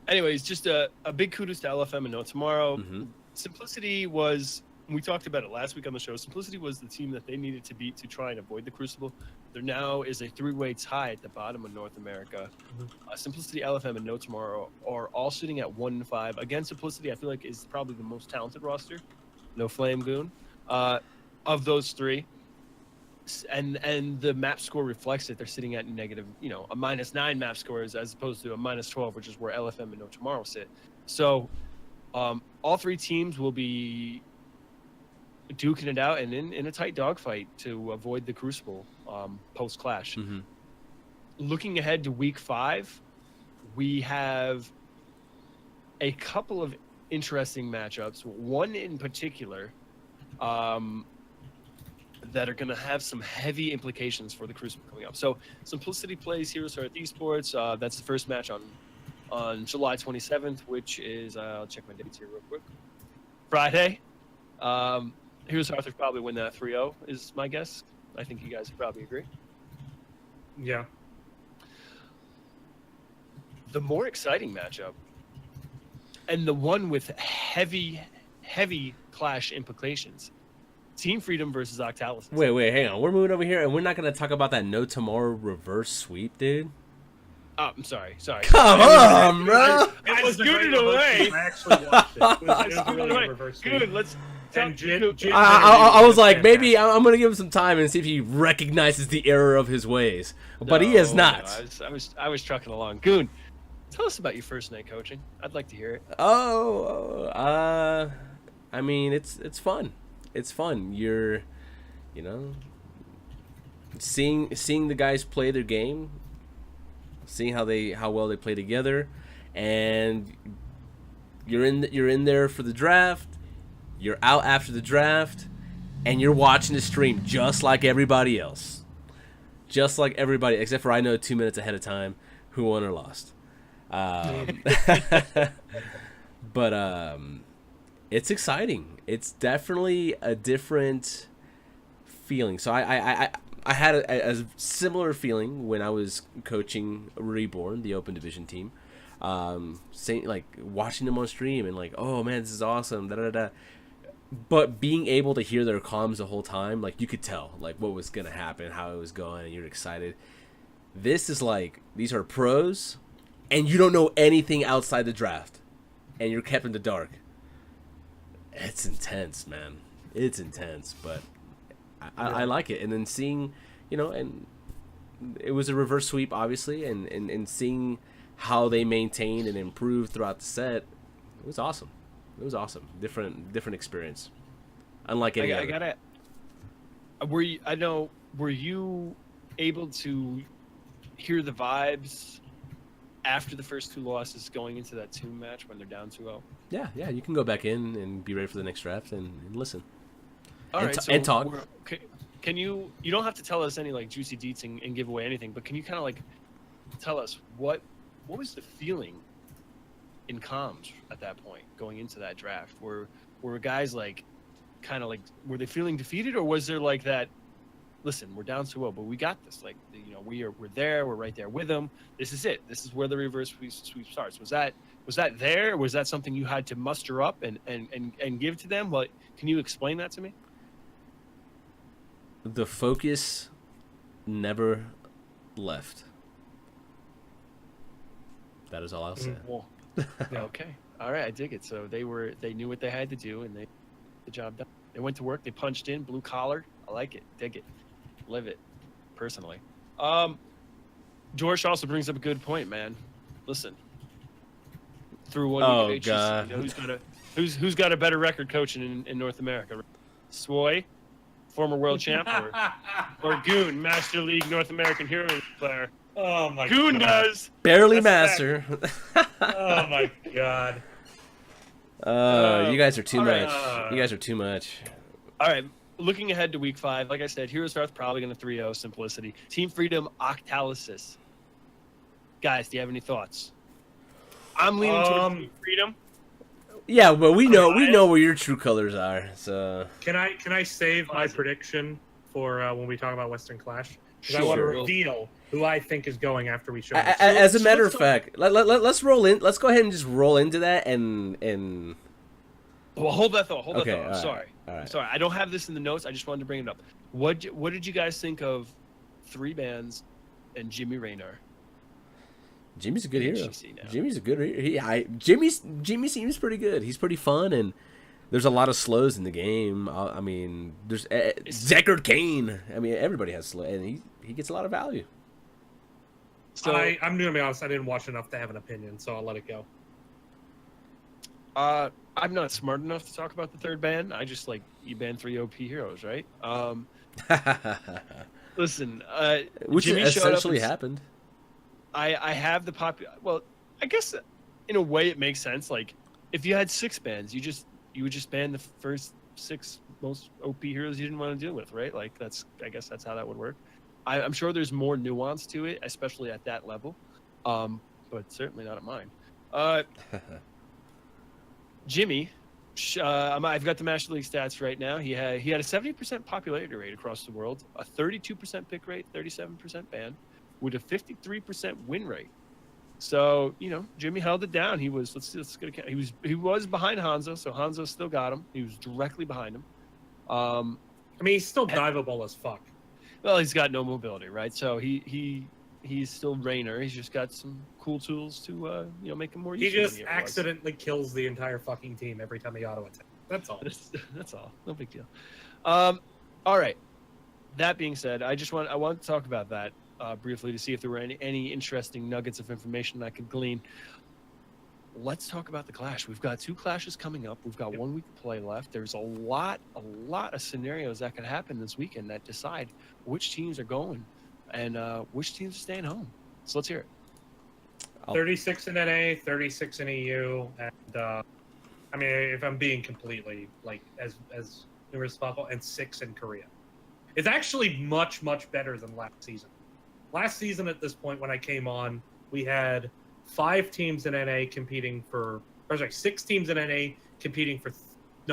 Anyways, just a big kudos to LFM and No Tomorrow. Mm-hmm. Simplicity was, we talked about it last week on the show, Simplicity was the team that they needed to beat to try and avoid the Crucible. There now is a three-way tie at the bottom of North America. Mm-hmm. Simplicity, LFM, and No Tomorrow are all sitting at 1-5. Again, Simplicity, I feel like, is probably the most talented roster no Flame Goon. Of those three, and the map score reflects it. They're sitting at negative, a -9 map scores as opposed to a -12, which is where LFM and No Tomorrow sit. So all three teams will be duking it out and in a tight dogfight to avoid the Crucible post Clash. Mm-hmm. Looking ahead to week 5, we have a couple of interesting matchups. One in particular that are going to have some heavy implications for the Crucible coming up. So Simplicity plays Heroes Hearth eSports. That's the first match on July 27th, which is, I'll check my dates here real quick, Friday. Heroes Hearth will probably win that 3-0 is my guess. I think you guys would probably agree. Yeah. The more exciting matchup, and the one with heavy Clash implications, Team Freedom versus Octalis. Wait, hang on. We're moving over here, and we're not going to talk about that No Tomorrow reverse sweep, dude. Oh, I'm sorry. Come on, bro. I was scooted away. I actually watched it. It was a really good reverse sweep. Good. Let's. I was like, maybe I'm going to give him some time and see if he recognizes the error of his ways, but he has not. No, I was trucking along. Goon, tell us about your first night coaching. I'd like to hear it. I mean, it's fun. It's fun. You're, seeing the guys play their game, seeing how well they play together, and you're in there for the draft. You're out after the draft, and you're watching the stream just like everybody else, just like everybody except for I know 2 minutes ahead of time who won or lost. But it's exciting. It's definitely a different feeling. So I had a similar feeling when I was coaching Reborn, the Open Division team. Like watching them on stream and like, oh man, this is awesome. Da da da. But being able to hear their comms the whole time, like you could tell like what was gonna happen, how it was going, and you're excited. This is like, these are pros, and you don't know anything outside the draft, and you're kept in the dark. It's intense, man. It's intense, but I like it. And then seeing, and it was a reverse sweep, obviously, and seeing how they maintained and improved throughout the set, it was awesome. It was awesome. Different experience. Unlike any other. Were you able to hear the vibes after the first 2 losses going into that 2 match when they're down 2-0? Yeah, you can go back in and be ready for the next draft and listen. All right, and talk. Can you don't have to tell us any like juicy deets and give away anything, but can you kind of like tell us what was the feeling in comms at that point going into that draft? Were guys like kind of like, were they feeling defeated, or was there like that, listen, we're down 2-0, but we got this, like, we're there, we're right there with them, this is it, this is where the reverse sweep starts? Was that there? Was that something you had to muster up and give to them? Like, can you explain that to me? The focus never left. That is all I'll say. Well, okay, all right, I dig it. So they knew what they had to do, and they got the job done. They went to work, they punched in, blue collar. I like it, dig it, live it, personally. George also brings up a good point, man. Listen, through one week of HGC, who's got a better record coaching in North America? Swoy, former world champ, or Goon, Master League North American Hero player? Oh my Goon God. does. Barely master. Oh my God. You guys are too much. Right. You guys are too much. All right. Looking ahead to week 5, like I said, Heroes Hearth probably going to 3-0 Simplicity. Team Freedom, Octalysis. Guys, do you have any thoughts? I'm leaning towards Team Freedom. Yeah, but we know where your true colors are. So Can I save my prediction for when we talk about Western Clash? Because I Sure. want to reveal who I think is going after we show this. As a matter of fact, let's roll in. Let's go ahead and just roll into that and. Well, hold that thought. Hold Okay, that thought. I'm all sorry. All right. I'm sorry. I don't have this in the notes. I just wanted to bring it up. What did you guys think of 3 bands and Jimmy Raynor? Jimmy's a good hero. HGC now. Jimmy's a good hero. Jimmy seems pretty good. He's pretty fun, and There's a lot of slows in the game. I mean, there's Deckard Cain. I mean, everybody has slow, and he gets a lot of value. So I'm gonna be honest. I didn't watch enough to have an opinion, so I'll let it go. I'm not smart enough to talk about the third ban. I just you ban 3 OP heroes, right? Listen, which Jimmy essentially happened. I have the Well, I guess in a way it makes sense. Like, if you had 6 bans, you would just ban the first 6 most OP heroes you didn't want to deal with, right? Like, I guess that's how that would work. I'm sure there's more nuance to it, especially at that level, but certainly not at mine. Jimmy, I've got the Master League stats right now. He had a 70% popularity rate across the world, a 32% pick rate, 37% ban, with a 53% win rate. So, Jimmy held it down. He was he was behind Hanzo, so Hanzo still got him. He was directly behind him. I mean, he's still diveable as fuck. Well, he's got no mobility, right? So he's still Rainer. He's just got some cool tools to make him more useful. He just accidentally kills the entire fucking team every time he auto attack. That's all. That's all. No big deal. All right. That being said, I want to talk about that briefly to see if there were any interesting nuggets of information I could glean. Let's talk about the clash. We've got 2 clashes coming up. We've got 1 week to play left. There's a lot of scenarios that could happen this weekend that decide which teams are going and which teams are staying home. So let's hear it. 36 in NA, 36 in EU, and I mean, if I'm being completely as irresponsible, and 6 in Korea. It's actually much better than last season. Last season at this point when I came on, we had 5 teams in NA competing for, 6 teams in NA competing for,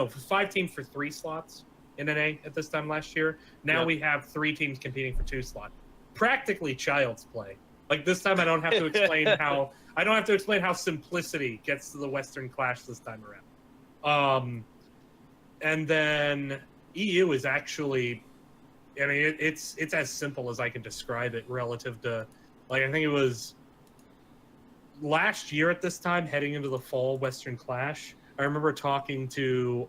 5 teams for 3 slots in NA at this time last year. Now we have 3 teams competing for 2 slots. Practically child's play. Like, this time I don't have to explain how simplicity gets to the Western Clash this time around. And then EU is actually, I mean, it's as simple as I can describe it relative to, I think it was last year at this time, heading into the fall Western Clash. I remember talking to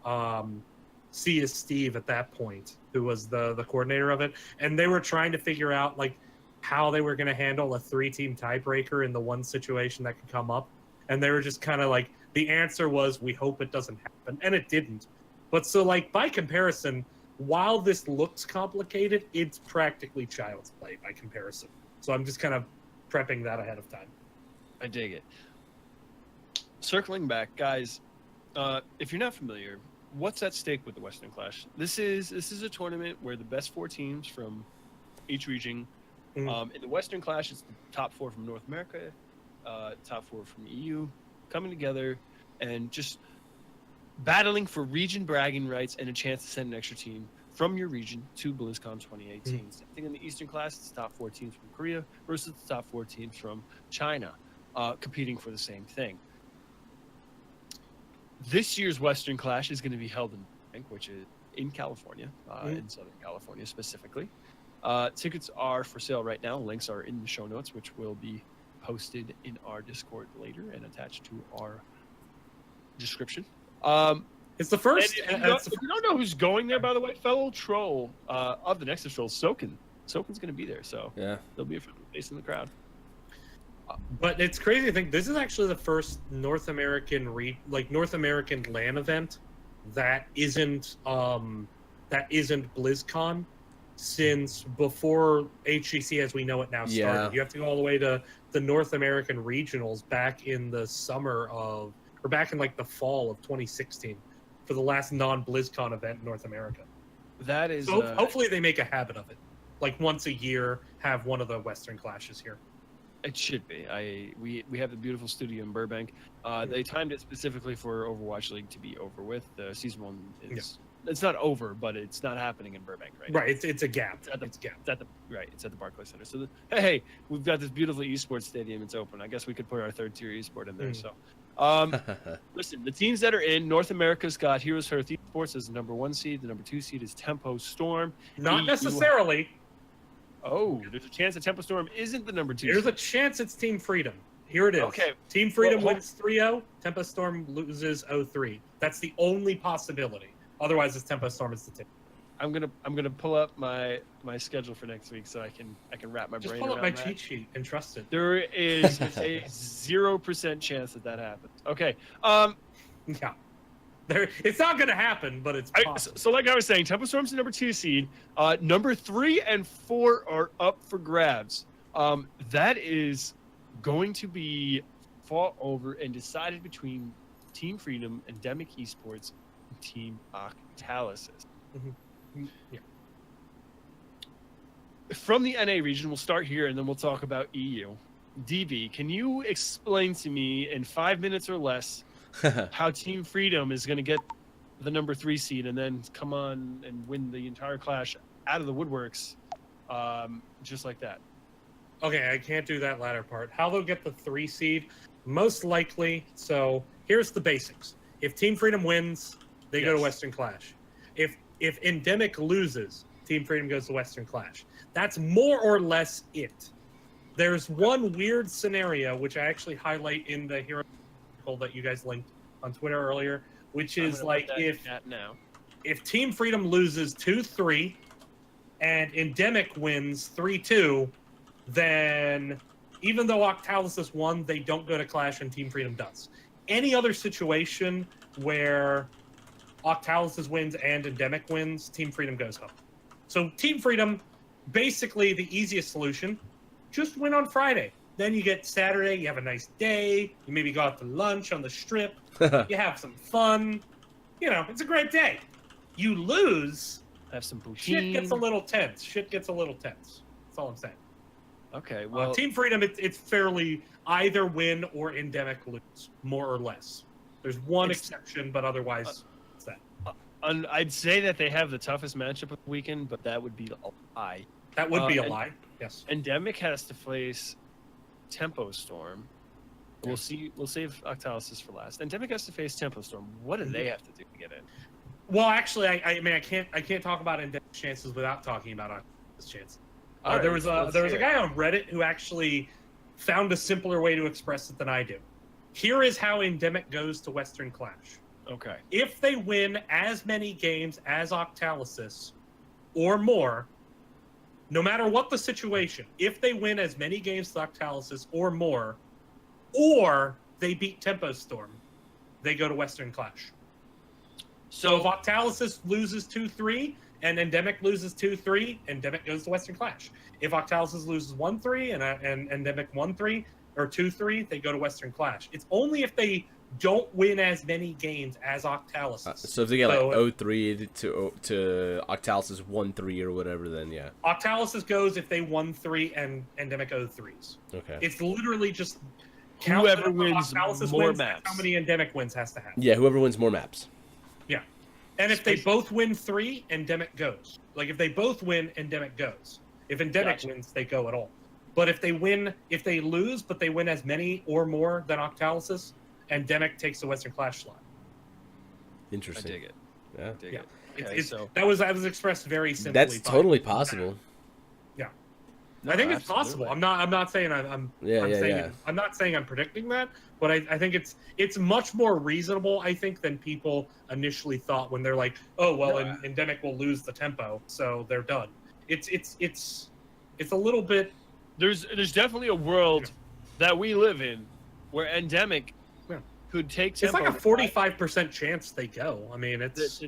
Sia Steve at that point, who was the coordinator of it, and they were trying to figure out how they were going to handle a 3-team tiebreaker in the one situation that could come up, and they were just kind of the answer was, we hope it doesn't happen, and it didn't. But so by comparison, while this looks complicated, it's practically child's play by comparison. So I'm just kind of prepping that ahead of time. I dig it. Circling back, guys, if you're not familiar, what's at stake with the Western Clash? This is a tournament where the best 4 teams from each region. In the Western Clash, it's the top 4 from North America, top 4 from EU, coming together and just battling for region bragging rights and a chance to send an extra team from your region to BlizzCon 2018. Same thing in the Eastern Clash, it's the top 4 teams from Korea versus the top 4 teams from China, competing for the same thing. This year's Western Clash is going to be held in Burbank, which is in California, in Southern California specifically. Tickets are for sale right now. Links are in the show notes, which will be posted in our Discord later and attached to our description. It's the first. If you don't know who's going there, by the way, fellow troll of the Nexus Trolls, Soken. Soken's going to be there, so yeah, there'll be a friendly face in the crowd. But it's crazy to think this is actually the first North American LAN event that isn't BlizzCon since before HGC as we know it now started. Yeah. You have to go all the way to the North American regionals back in the the fall of 2016 for the last non-BlizzCon event in North America. That is so hopefully they make a habit of it. Once a year, have one of the Western Clashes here. It should be. We have the beautiful studio in Burbank. They timed it specifically for Overwatch League to be over with. The season 1 is it's not over, but it's not happening in Burbank right now. Right, it's a gap. It's at the Barclays Center. So hey, we've got this beautiful esports stadium. It's open. I guess we could put our 3rd-tier esport in there. So listen, the teams that are in North America's got Heroes Hearth Esports as the number 1 seed. The number 2 seed is Tempo Storm. Not necessarily. Oh, there's a chance that Tempo Storm isn't the number 2 There's seed. a chance it's Team Freedom. Here it is. Okay. Team Freedom Well, wins 3-0. Tempo Storm loses 0-3. That's the only possibility. Otherwise, it's Tempo Storm is the team. I'm gonna pull up my schedule for next week so I can wrap my Just brain pull up around my that. cheat sheet and trust it. There is a 0% chance that happens. Okay. Yeah. It's not going to happen, but it's possible. So like I was saying, Tempo Storm's the number 2 seed. Number 3 and 4 are up for grabs. That is going to be fought over and decided between Team Freedom, Endemic Esports, and Team Octalysis. Mm-hmm. Yeah. From the NA region, we'll start here and then we'll talk about EU. DB, can you explain to me in 5 minutes or less how Team Freedom is going to get the number 3 seed and then come on and win the entire clash out of the woodworks, just like that? Okay, I can't do that latter part. How they'll get the 3 seed? Most likely. So here's the basics. If Team Freedom wins, they go to Western Clash. If Endemic loses, Team Freedom goes to Western Clash. That's more or less it. There's one weird scenario which I actually highlight in the hero that you guys linked on Twitter earlier, which is like if Team Freedom loses 2-3 and Endemic wins 3-2, then even though Octalysis won, they don't go to Clash and Team Freedom does. Any other situation where Octalysis wins and Endemic wins, Team Freedom goes home. So Team Freedom, basically the easiest solution, just win on Friday. Then you get Saturday, you have a nice day, you maybe go out to lunch on the strip, you have some fun. You know, it's a great day. You lose, have some poutine. Shit gets a little tense. That's all I'm saying. Okay, well... Team Freedom, it's fairly either win or Endemic lose, more or less. There's one exception, but otherwise, it's that. I'd say that they have the toughest matchup of the weekend, but that would be a lie. That would be a lie, yes. Endemic has to face Tempo Storm. We'll see. We'll save Octalysis for last. Endemic has to face Tempo Storm. What do they have to do to get in? Well, actually, I mean, I can't talk about Endemic's chances without talking about Octalysis' chances. There was a guy on Reddit who actually found a simpler way to express it than I do. Here is how Endemic goes to Western Clash. Okay. If they win as many games as Octalysis or more, no matter what the situation, if they win as many games as Octalysis or more, or they beat Tempo Storm, they go to Western Clash. So if Octalysis loses 2-3 and Endemic loses 2-3, Endemic goes to Western Clash. If Octalysis loses 1-3 and Endemic 1-3 or 2-3, they go to Western Clash. It's only if they don't win as many games as Octalysis. So if they get like 0-3 to Octalysis 1-3 or whatever, then yeah. Octalysis goes if they 1-3 and Endemic 0-3s. Okay. It's literally just whoever wins more wins, maps. how many Endemic wins has to have. Yeah, whoever wins more maps. Yeah. And if they both win 3, Endemic goes. Like if they both win, Endemic goes. If Endemic wins, they go at all. But if they lose, but they win as many or more than Octalysis, Endemic takes the Western Clash slot. Interesting. I dig it. Yeah. I dig it. Okay, that was expressed very simply. That's totally possible. Yeah. No, I think it's absolutely. possible. I'm not saying I'm not saying I'm predicting that, but I think it's much more reasonable, I think, than people initially thought when they're like, oh well, Endemic will lose the tempo, so they're done. It's a little bit. There's definitely a world that we live in where Endemic could take tempo. It's like a 45% chance they go. I mean, it's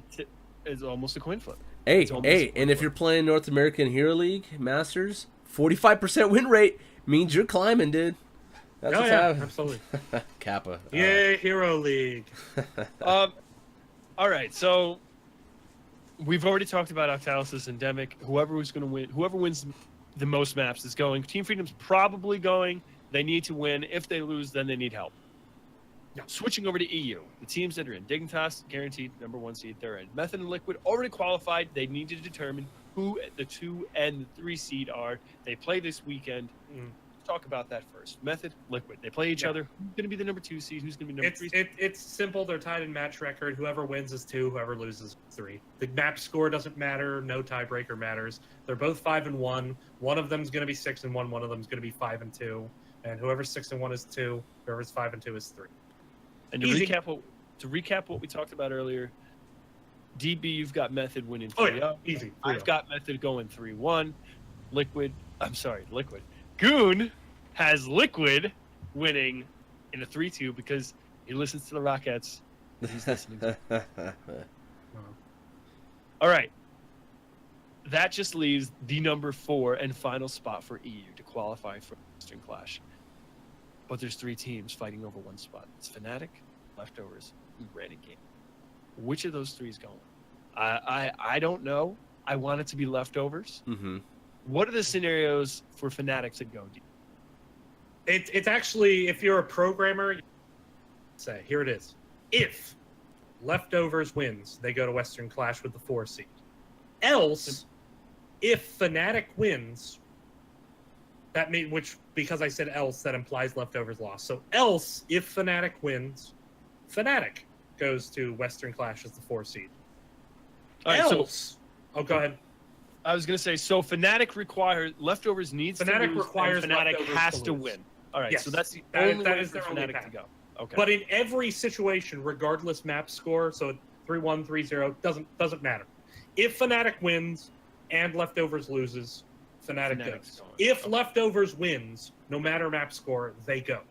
almost a coin flip. Hey, and if you're playing North American Hero League Masters, 45% win rate means you're climbing, dude. That's what's happening. Absolutely. Kappa. Yay, Hero League. All right, so we've already talked about Octalysis and Endemic. Whoever wins the most maps is going. Team Freedom's probably going. They need to win. If they lose, then they need help. Now, switching over to EU, the teams that are in Dignitas, guaranteed number 1 seed, they're in. Method and LiQuid already qualified. They need to determine who the 2 and 3 seed are. They play this weekend. Let's talk about that first. Method, LiQuid. They play each other. Who's going to be the number 2 seed? Who's going to be number 3 seed? It's simple. They're tied in match record. Whoever wins is 2. Whoever loses is 3. The map score doesn't matter. No tiebreaker matters. They're both 5-1. One of them's going to be 6-1. One of them's going to be 5-2. and whoever's 6-1 is 2, whoever's 5-2 is 3. And to recap what we talked about earlier, DB, you've got Method winning 3-0. Oh, yeah. Easy. 3-0. I've got Method going 3-1. LiQuiud. GOON has LiQuiud winning in a 3-2 because he listens to the Rockettes. He's listening to All right. That just leaves the number 4 and final spot for EU to qualify for Western Clash. But there's 3 teams fighting over one spot. It's Fnatic, Leftovers, and Granite Game. Which of those 3 is going? I don't know. I want it to be Leftovers. Mm-hmm. What are the scenarios for Fnatic to go deep? It's actually, if you're a programmer, say, here it is. If Leftovers wins, they go to Western Clash with the 4 seed. Else, if Fnatic wins, that means, which, because I said else, that implies Leftovers loss. So else, if Fnatic wins, Fnatic goes to Western Clash as the 4 seed. All right, else, go ahead. I was going to say, so Fnatic requires, Leftovers needs Fnatic to lose, requires and Fnatic Leftovers has to to lose. win. All right, Yes, so that's the that only way is for their only Fnatic path. to go. Okay. But in every situation, regardless map score, so 3-1, 3-0, doesn't matter. If Fnatic wins and Leftovers loses, Fnatic goes. Going. If Leftovers wins, no matter map score, they go.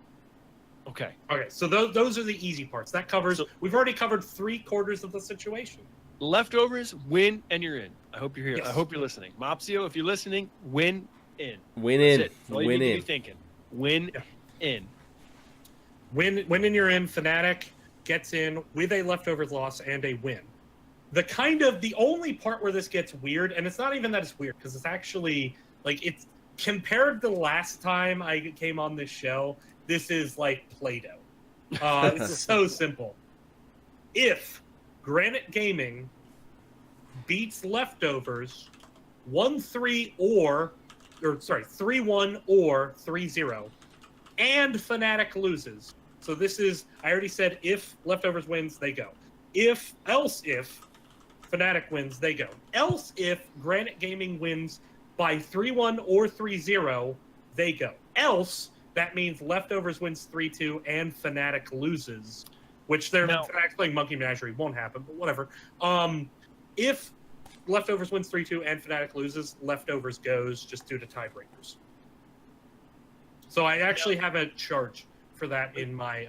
Okay. Okay, so those are the easy parts. That covers. We've already covered 3/4 of the situation. Leftovers, win, and you're in. I hope you're here. Yes. I hope you're listening. Mopsio, if you're listening, win in. Win That's in. it. All you Win need to in. be thinking. Win in. Win in, you're in. Fnatic gets in with a Leftovers loss and a win. The only part where this gets weird, and it's not even that it's weird, because it's actually, like, it's compared to the last time I came on this show, this is like Play-Doh. It's so simple. If Granite Gaming beats Leftovers 3-1 or 3-0, and Fnatic loses. So this is, I already said, if Leftovers wins, they go. If Fnatic wins, they go. Else, if Granite Gaming wins by 3-1 or 3-0, they go. Else, that means Leftovers wins 3-2 and Fnatic loses, which they're playing Monkey Menagerie won't happen, but whatever. If Leftovers wins 3-2 and Fnatic loses, Leftovers goes just due to tiebreakers. So I actually have a chart for that in my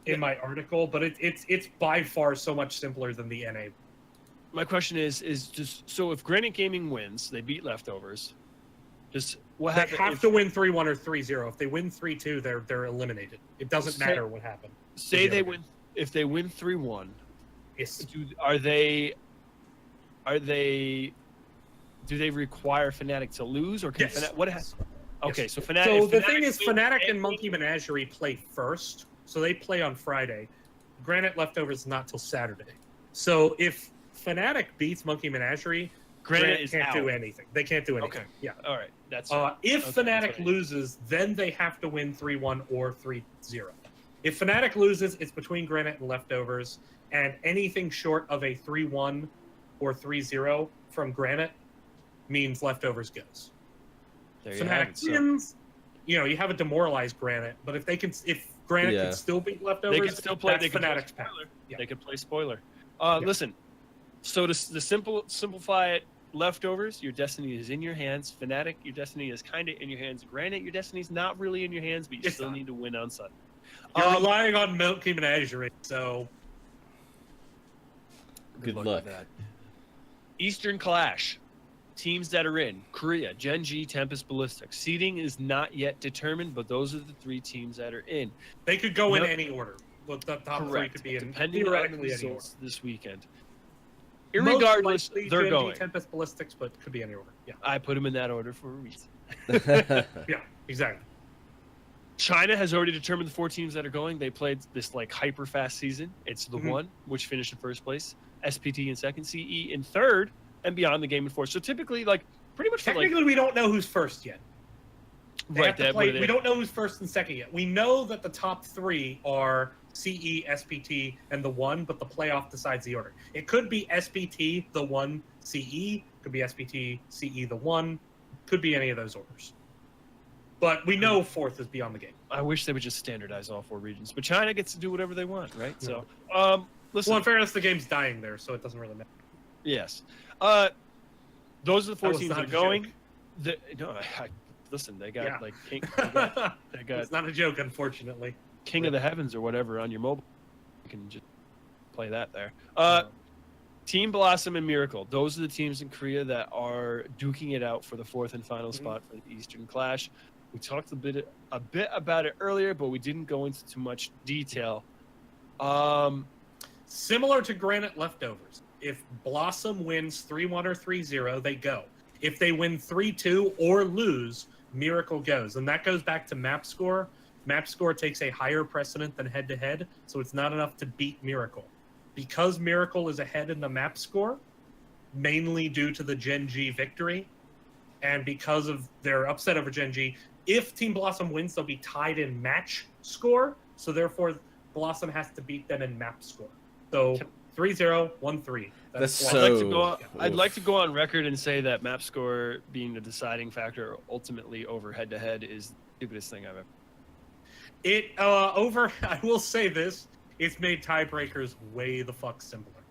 article, but it's by far so much simpler than the NA. My question is just, so if Granite Gaming wins, they beat Leftovers, just what happens? They have to win 3-1 or 3-0. If they win 3-2, they're eliminated. It doesn't matter what happened. Say they win, if they win 3-1, yes. Do they require Fnatic to lose, or can yes. Fnatic, what has? Okay, yes. so Fnatic. So the thing is, Fnatic and Monkey Menagerie play first, so they play on Friday. Granite Leftovers not till Saturday. So if Fnatic beats Monkey Menagerie, Granite can't do anything. They can't do anything. Okay. Yeah. All right. That's if Fnatic loses, then they have to win 3-1 or 3-0. If Fnatic loses, it's between Granite and Leftovers, and anything short of a 3-1 or 3-0 from Granite means Leftovers goes. There you Fnatic wins, you have a demoralized Granite, but if Granite can still beat Leftovers, they can still play. They can Fnatic's play path. Yeah. They can play spoiler. Listen. So to simplify it, Leftovers, your destiny is in your hands. Fnatic, your destiny is kind of in your hands. Granite, your destiny is not really in your hands, but you still need to win on Sunday. You're relying on Monkey Menagerie, so good luck. With that. Eastern Clash. Teams that are in Korea, Gen G, Tempest, Ballistics. Seeding is not yet determined, but those are the 3 teams that are in. They could go in any order. But the top 3 could be in depending on the theoretically any order. results this weekend. Irregardless, they're Gen G, going. Tempest, Ballistics, but could be any order. Yeah, I put them in that order for a reason. yeah, exactly. China has already determined the 4 teams that are going. They played this like hyper fast season. It's the one which finished in first place, SPT in second, CE in third, and Beyond the Game in fourth. So typically, like pretty much technically, we don't know who's first yet. We don't know who's first and second yet. We know that the top 3 are CE, SPT, and the 1, but the playoff decides the order. It could be SPT, the 1, CE. Could be SPT, CE, the 1. Could be any of those orders. But we know fourth is beyond the game. I wish they would just standardize all 4 regions, but China gets to do whatever they want, right? So, listen. Well, in fairness, the game's dying there, so it doesn't really matter. Yes. Those are the 4 teams that are going. Listen, they got like King. They got It's not a joke, unfortunately. King of the Heavens or whatever on your mobile. You can just play that there. Team Blossom and Miracle. Those are the teams in Korea that are duking it out for the 4th and final spot for the Eastern Clash. We talked a bit about it earlier, but we didn't go into too much detail. Similar to Granite Leftovers. If Blossom wins 3-1 or 3-0, they go. If they win 3-2 or lose, Miracle goes. And that goes back to map score. Map score takes a higher precedent than head-to-head, so it's not enough to beat Miracle. Because Miracle is ahead in the map score, mainly due to the Gen G victory, and because of their upset over Gen G, if Team Blossom wins, they'll be tied in match score, so therefore Blossom has to beat them in map score. So 3-0, 1-3. That's so... I'd like to go on record and say that map score being the deciding factor ultimately over head-to-head is the stupidest thing I've ever... I will say this, it's made tiebreakers way the fuck simpler.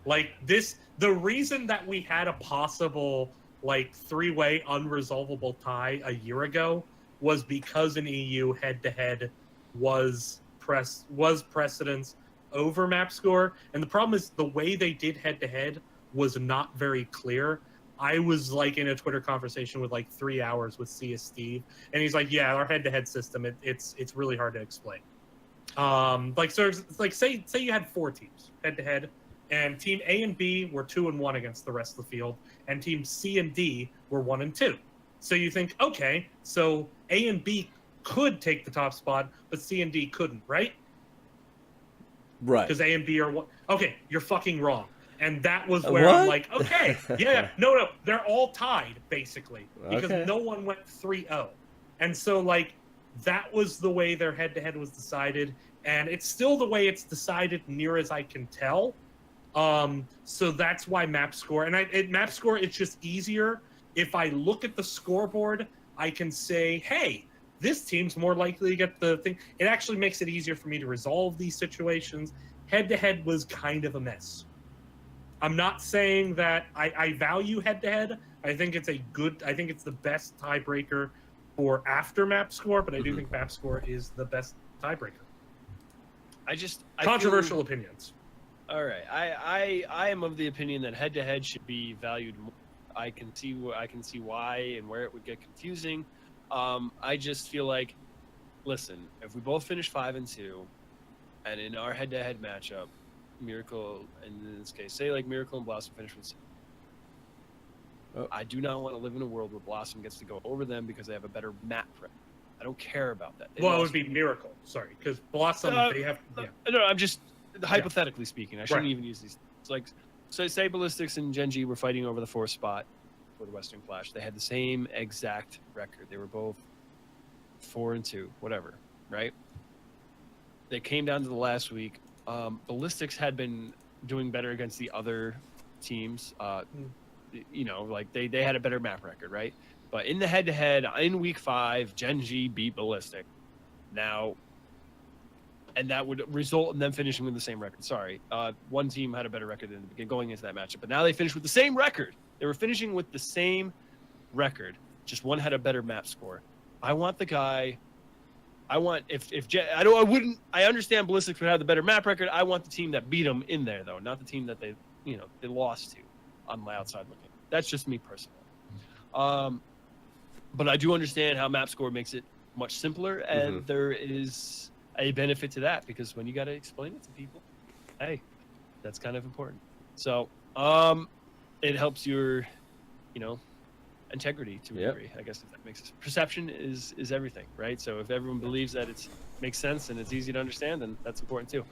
Like this, the reason that we had a possible like 3-way unresolvable tie a year ago was because in EU head-to-head was precedence over map score. And the problem is the way they did head-to-head was not very clear. I was like in a Twitter conversation with like 3 hours with CS Steve, and he's like, yeah, our head-to-head system, it's really hard to explain. Like, so it's like say you had 4 teams head-to-head, and team A and B were 2-1 against the rest of the field, and team C and D were 1-2. So you think, okay, so A and B could take the top spot, but C and D couldn't, right? Right. Because A and B are one. Okay, you're fucking wrong. And that was where I'm like, okay, yeah, no, they're all tied, basically, because no one went 3-0. And so, like, that was the way their head-to-head was decided, and it's still the way it's decided near as I can tell. So that's why map score, and map score, it's just easier. If I look at the scoreboard, I can say, hey, this team's more likely to get the thing. It actually makes it easier for me to resolve these situations. Head-to-head was kind of a mess. I'm not saying that I value head-to-head. I think it's the best tiebreaker for after map score, but I do think map score is the best tiebreaker. Controversial opinions. All right, I am of the opinion that head-to-head should be valued more. I can see why and where it would get confusing. I just feel like, listen, if we both finish 5-2, and in our head-to-head matchup, Miracle, and in this case, say like Miracle and Blossom finish with 6. I do not want to live in a world where Blossom gets to go over them because they have a better map record. I don't care about that. It would be Miracle. Sorry, because Blossom, they have... Yeah. No, I'm just, hypothetically speaking, I shouldn't even use these. It's like, so say Ballistics and Gen G were fighting over the 4th spot for the Western Clash. They had the same exact record. They were both 4-2, whatever, right? They came down to the last week. Ballistics had been doing better against the other teams. You know, like they had a better map record, right? But in the head-to-head, in week 5, Gen G beat Ballistic. Now, and that would result in them finishing with the same record. Sorry, one team had a better record than the beginning going into that matchup, but now they finished with the same record. They were finishing with the same record, just one had a better map score. I want the guy. I want I understand Ballistics would have the better map record. I want the team that beat them in there though, not the team that they lost to on the outside looking. That's just me personally. But I do understand how map score makes it much simpler, and there is a benefit to that because when you got to explain it to people, hey, that's kind of important. So it helps your, integrity to a degree. I guess if that makes sense. Perception is everything, right? So if everyone believes that it makes sense and it's easy to understand, then that's important too.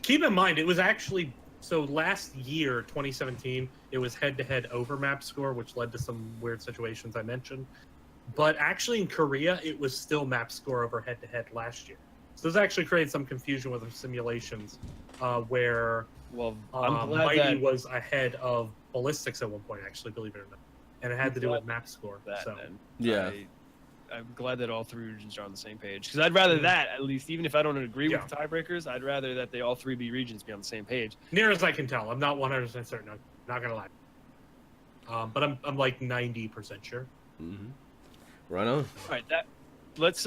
Keep in mind, it was actually last year, 2017, it was head-to-head over map score, which led to some weird situations I mentioned. But actually in Korea, it was still map score over head-to-head last year. So this actually created some confusion with the simulations where Mighty was ahead of Ballistics at one point, actually, believe it or not. And it had to do with map score. I'm glad that all three regions are on the same page, because I'd rather that, at least, even if I don't agree with the tiebreakers, I'd rather that they all three regions be on the same page. Near as I can tell, I'm not 100% certain. I'm not gonna lie, but I'm like 90% sure. Mm-hmm. Right on. All right, let's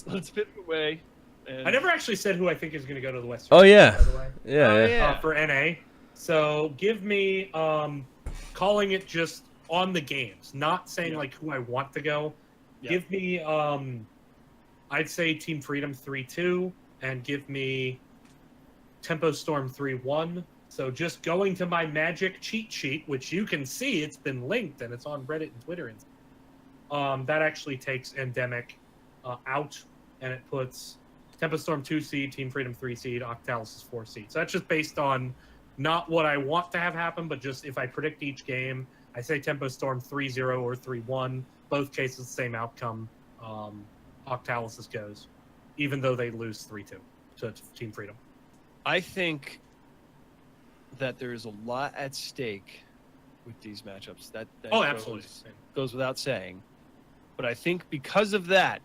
pivot away. And... I never actually said who I think is going to go to the Western. Oh yeah, by the way. yeah. For NA. So give me calling it just on the games, not saying like who I want to go. Give me I'd say Team Freedom 3-2 and give me Tempo Storm 3-1. So just going to my Magic cheat sheet, which you can see, it's been linked and it's on Reddit and Twitter. And that actually takes Endemic out, and it puts Tempo Storm 2 seed, Team Freedom 3 seed, Octalis is 4 seed. So that's just based on not what I want to have happen, but just if I predict each game, I say Tempo Storm 3-0 or 3-1. Both cases, same outcome. Octalis goes, even though they lose 3-2 to Team Freedom. I think that there is a lot at stake with these matchups. That absolutely goes without saying. But I think because of that,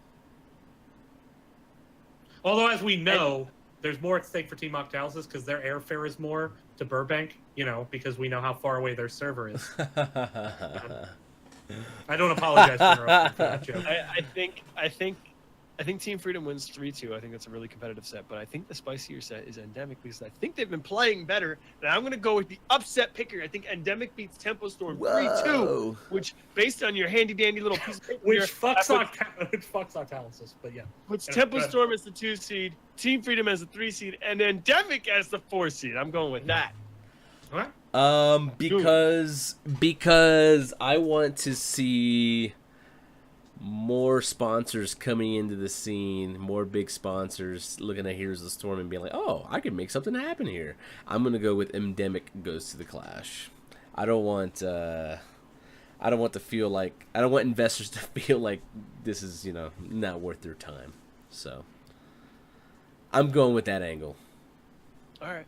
although as we know, there's more at stake for Team Octalis because their airfare is more to Burbank, because we know how far away their server is. I don't apologize for interrupting for that joke. I think Team Freedom wins 3-2. I think that's a really competitive set, but I think the spicier set is Endemic because I think they've been playing better. And I'm going to go with the upset picker. I think Endemic beats Tempo Storm 3-2, which, based on your handy-dandy little piece of paper, which fucks Octalis, but yeah. Puts Tempo Storm as the 2 seed, Team Freedom as the 3 seed, and Endemic as the 4 seed. I'm going with that. What? Because I want to see more sponsors coming into the scene, more big sponsors looking at Heroes of the Storm and being like, oh, I can make something happen here. I'm gonna go with Endemic goes to the Clash. I don't want investors to feel like this is, not worth their time. So I'm going with that angle. All right.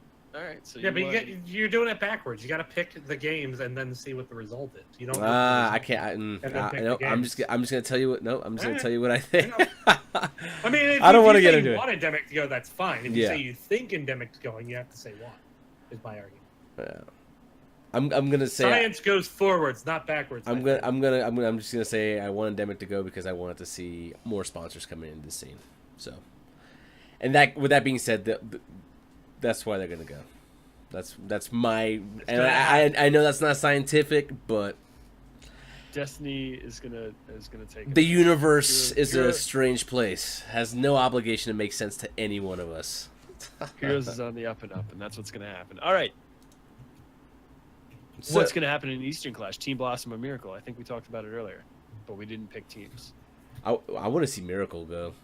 So you're doing it backwards. You got to pick the games and then see what the result is. You don't. I can't. I'm just gonna tell you what. No, I'm just gonna tell you what I think. I mean, if I don't want to get into into it. it. Want Endemic to go? That's fine. If you say you think Endemic's going, you have to say why. Is my argument. Yeah. I'm gonna say science goes forwards, not backwards. I'm just gonna say I want Endemic to go because I wanted to see more sponsors coming into the scene. So, and that with that being said, that's why they're gonna go. That's my, and I know that's not scientific, but Destiny is gonna take the universe is a strange place. Has no obligation to make sense to any one of us. Heroes is on the up and up, and that's what's gonna happen. All right. What's gonna happen in Eastern Clash? Team Blossom or Miracle? I think we talked about it earlier, but we didn't pick teams. I want to see Miracle go.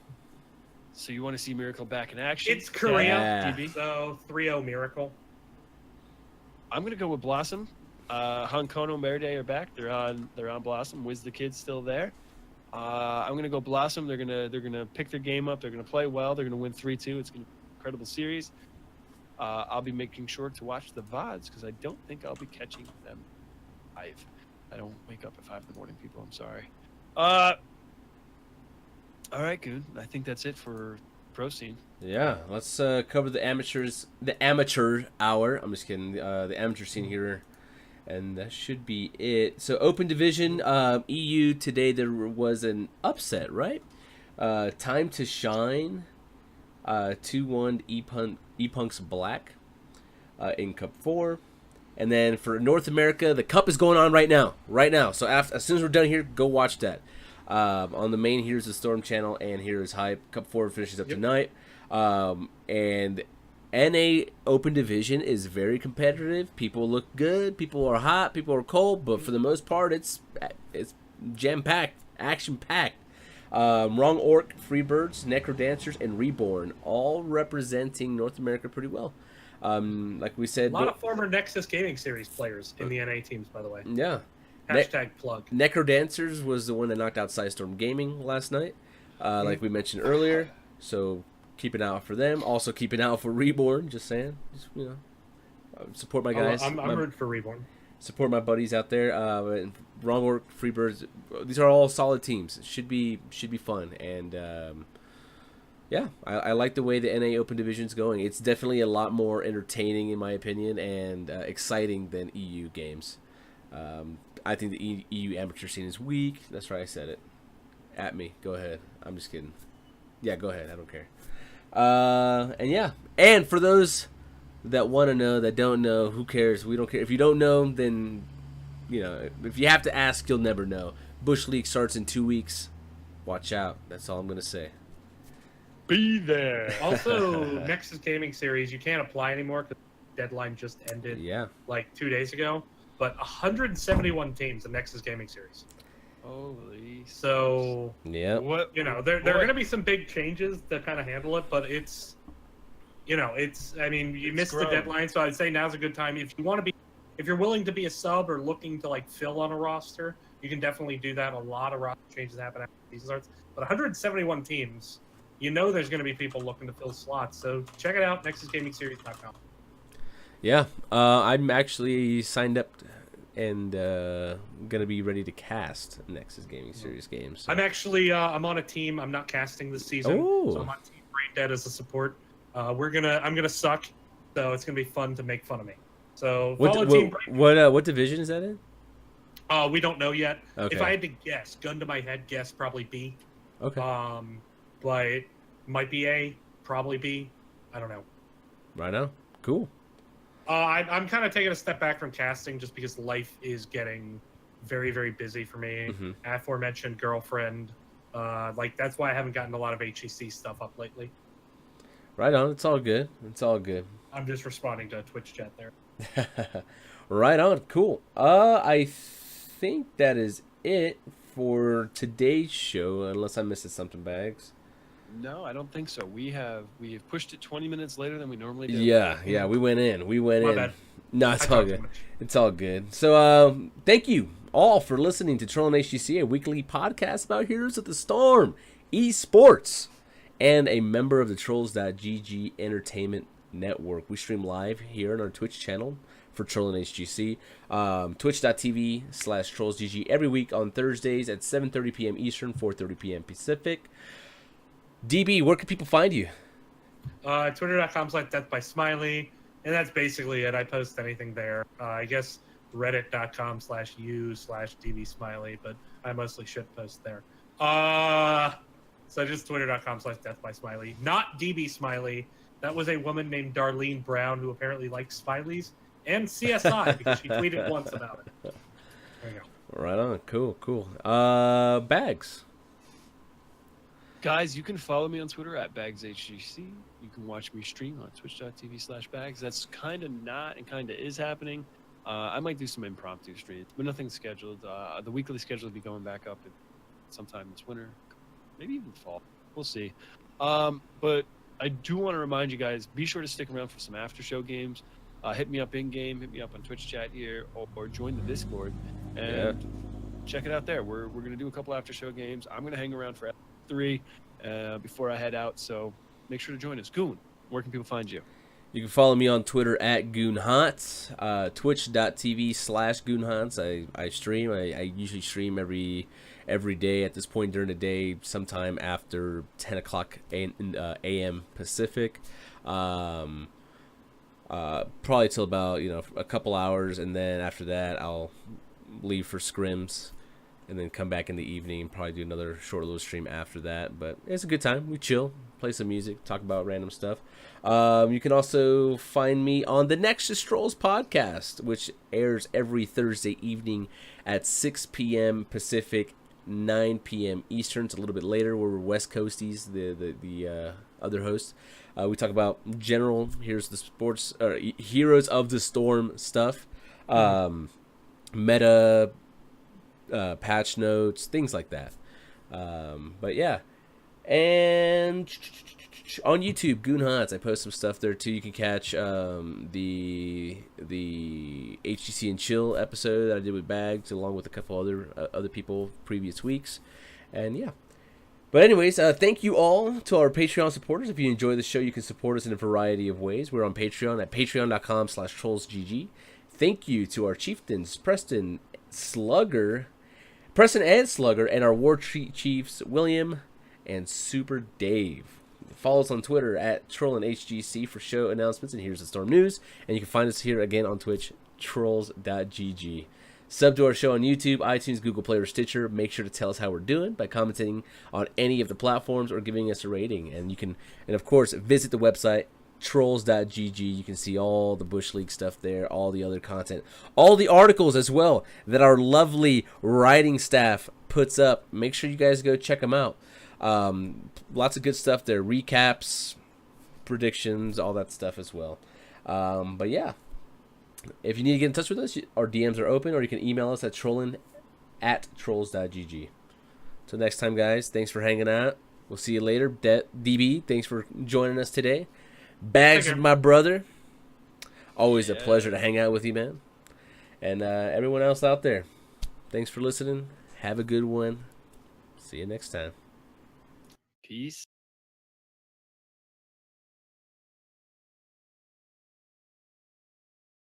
So you want to see Miracle back in action? It's Korea, TV. So 3-0 Miracle. I'm gonna go with Blossom. Hankono, Merde are back. They're on Blossom. Wiz the Kid's still there. I'm gonna go Blossom. They're gonna pick their game up. They're gonna play well. They're gonna win 3-2. It's gonna be an incredible series. I'll be making sure to watch the VODs because I don't think I'll be catching them live. I don't wake up at 5 in the morning, people. I'm sorry. All right, Goon. I think that's it for pro scene. Yeah, let's cover the amateur hour. I'm just kidding. The amateur scene here, and that should be it. So open division, EU today there was an upset, right? Time to Shine, 2-1 E-Punk's Black in Cup 4. And then for North America, the Cup is going on right now. So as soon as we're done here, go watch that. On the main Heroes of the Storm channel and Heroes Hype. Cup 4 finishes up tonight. And NA Open Division is very competitive. People look good. People are hot. People are cold. But for the most part, it's jam-packed, action-packed. Wrong Orc, Freebirds, Necrodancers, and Reborn, all representing North America pretty well. Like we said, a lot of former Nexus Gaming Series players in the NA teams, by the way. Yeah. Hashtag plug. Necrodancers was the one that knocked out Sidestorm Gaming last night, like we mentioned earlier. So keep an eye out for them. Also keep an eye out for Reborn. Just saying, support my guys. I'm rooting for Reborn. Support my buddies out there. Wrong Work, Freebirds. These are all solid teams. It should be fun. And yeah, I like the way the NA Open Division is going. It's definitely a lot more entertaining, in my opinion, and exciting than EU games. I think the EU amateur scene is weak. That's right, I said it. At me. Go ahead. I'm just kidding. Yeah, go ahead. I don't care. And yeah. And for those that want to know, that don't know, who cares? We don't care. If you don't know, then, you know, if you have to ask, you'll never know. Bush League starts in 2 weeks. Watch out. That's all I'm going to say. Be there. Also, Nexus Gaming Series, you can't apply anymore because the deadline just ended like 2 days ago. But 171 teams in Nexus Gaming Series. Holy. So, yeah, what, you know, there are going to be some big changes to kind of handle it, but it's, you know, I mean, you missed the deadline, so I'd say now's a good time. If you want to be, if you're willing to be a sub or looking to like fill on a roster, you can definitely do that. A lot of roster changes happen after the season starts. But 171 teams, you know, there's going to be people looking to fill slots. So check it out, nexusgamingseries.com. Yeah, I'm actually signed up and gonna be ready to cast Nexus Gaming Series games. So. I'm actually I'm on a team. I'm not casting this season, so I'm on Team Brain Dead as a support. I'm gonna suck, so it's gonna be fun to make fun of me. So what division is that in? We don't know yet. Okay. If I had to guess, gun to my head, guess probably B. Okay. But might be A, probably B. I don't know. Right on. Cool. I'm kind of taking a step back from casting just because life is getting very, very busy for me. Mm-hmm. Aforementioned girlfriend. Like, that's why I haven't gotten a lot of HGC stuff up lately. Right on. It's all good. It's all good. I'm just responding to a Twitch chat there. Right on. Cool. I think that is it for today's show, unless I'm missing something, Bahgz. No, I don't think so. We have pushed it 20 minutes later than we normally do. Yeah, we went in. My bad. No, it's all good. It's all good. So, thank you all for listening to Trollin HGC, a weekly podcast about Heroes of the Storm, eSports, and a member of the Trolls.gg Entertainment Network. We stream live here on our Twitch channel for Trollin HGC, twitch.tv/TrollsGG every week on Thursdays at 7:30 p.m. Eastern, 4:30 p.m. Pacific. DB, where can people find you? Twitter.com/DeathBySmiley, and that's basically it. I post anything there. I guess Reddit.com/u/DBSmiley, but I mostly shit post there. So just Twitter.com/DeathBySmiley. Not DBSmiley. That was a woman named Darlene Brown who apparently likes Smileys and CSI because she tweeted once about it. There you go. Right on. Cool. Bahgz. Guys, you can follow me on Twitter at BahgzHGC. You can watch me stream on twitch.tv/Bahgz. That's kind of not and kind of is happening. I might do some impromptu streams, but nothing scheduled. The weekly schedule will be going back up sometime this winter, maybe even fall. We'll see. But I do want to remind you guys, be sure to stick around for some after show games. Hit me up in-game, hit me up on Twitch chat here, or join the Discord, and check it out there. We're going to do a couple after show games. I'm going to hang around for 3 before I head out, so make sure to join us. Goon, where can people find you? You can follow me on Twitter at GoonHants, twitch.tv/GoonHants. I stream. I usually stream every day at this point during the day, sometime after 10 o'clock a.m. Pacific. Probably till about a couple hours, and then after that I'll leave for scrims. And then come back in the evening and probably do another short little stream after that. But it's a good time. We chill, play some music, talk about random stuff. You can also find me on the Nexus Trolls podcast, which airs every Thursday evening at 6 p.m. Pacific, 9 p.m. Eastern. It's a little bit later. We're West Coasties, the other host. We talk about general Heroes of the Storm stuff, meta. Patch notes, things like that. But yeah, and on YouTube, Goon Hunts, I post some stuff there too. You can catch the HGC and Chill episode that I did with Bahgz, along with a couple other people previous weeks, and yeah. But anyways, thank you all to our Patreon supporters. If you enjoy the show, you can support us in a variety of ways. We're on Patreon at patreon.com/TrollsGG. thank you to our chieftains, Preston and Slugger, and our war chiefs, William and Super Dave. Follow us on Twitter at Trollin HGC for show announcements and Here's the Storm News. And you can find us here again on Twitch, trolls.gg. Sub to our show on YouTube, iTunes, Google Play, or Stitcher. Make sure to tell us how we're doing by commenting on any of the platforms or giving us a rating. And you can, and of course, visit the website, trolls.gg. You can see all the Bush League stuff there, all the other content, all the articles as well that our lovely writing staff puts up. Make sure you guys go check them out. Lots of good stuff there, recaps, predictions, all that stuff as well. But yeah, if you need to get in touch with us, our DMs are open, or you can email us at trollin@trolls.gg. Till next time, guys, thanks for hanging out. We'll see you later. DB, thanks for joining us today. Bahgz, my brother, always a pleasure to hang out with you, man. And everyone else out there, thanks for listening. Have a good one. See you next time. Peace.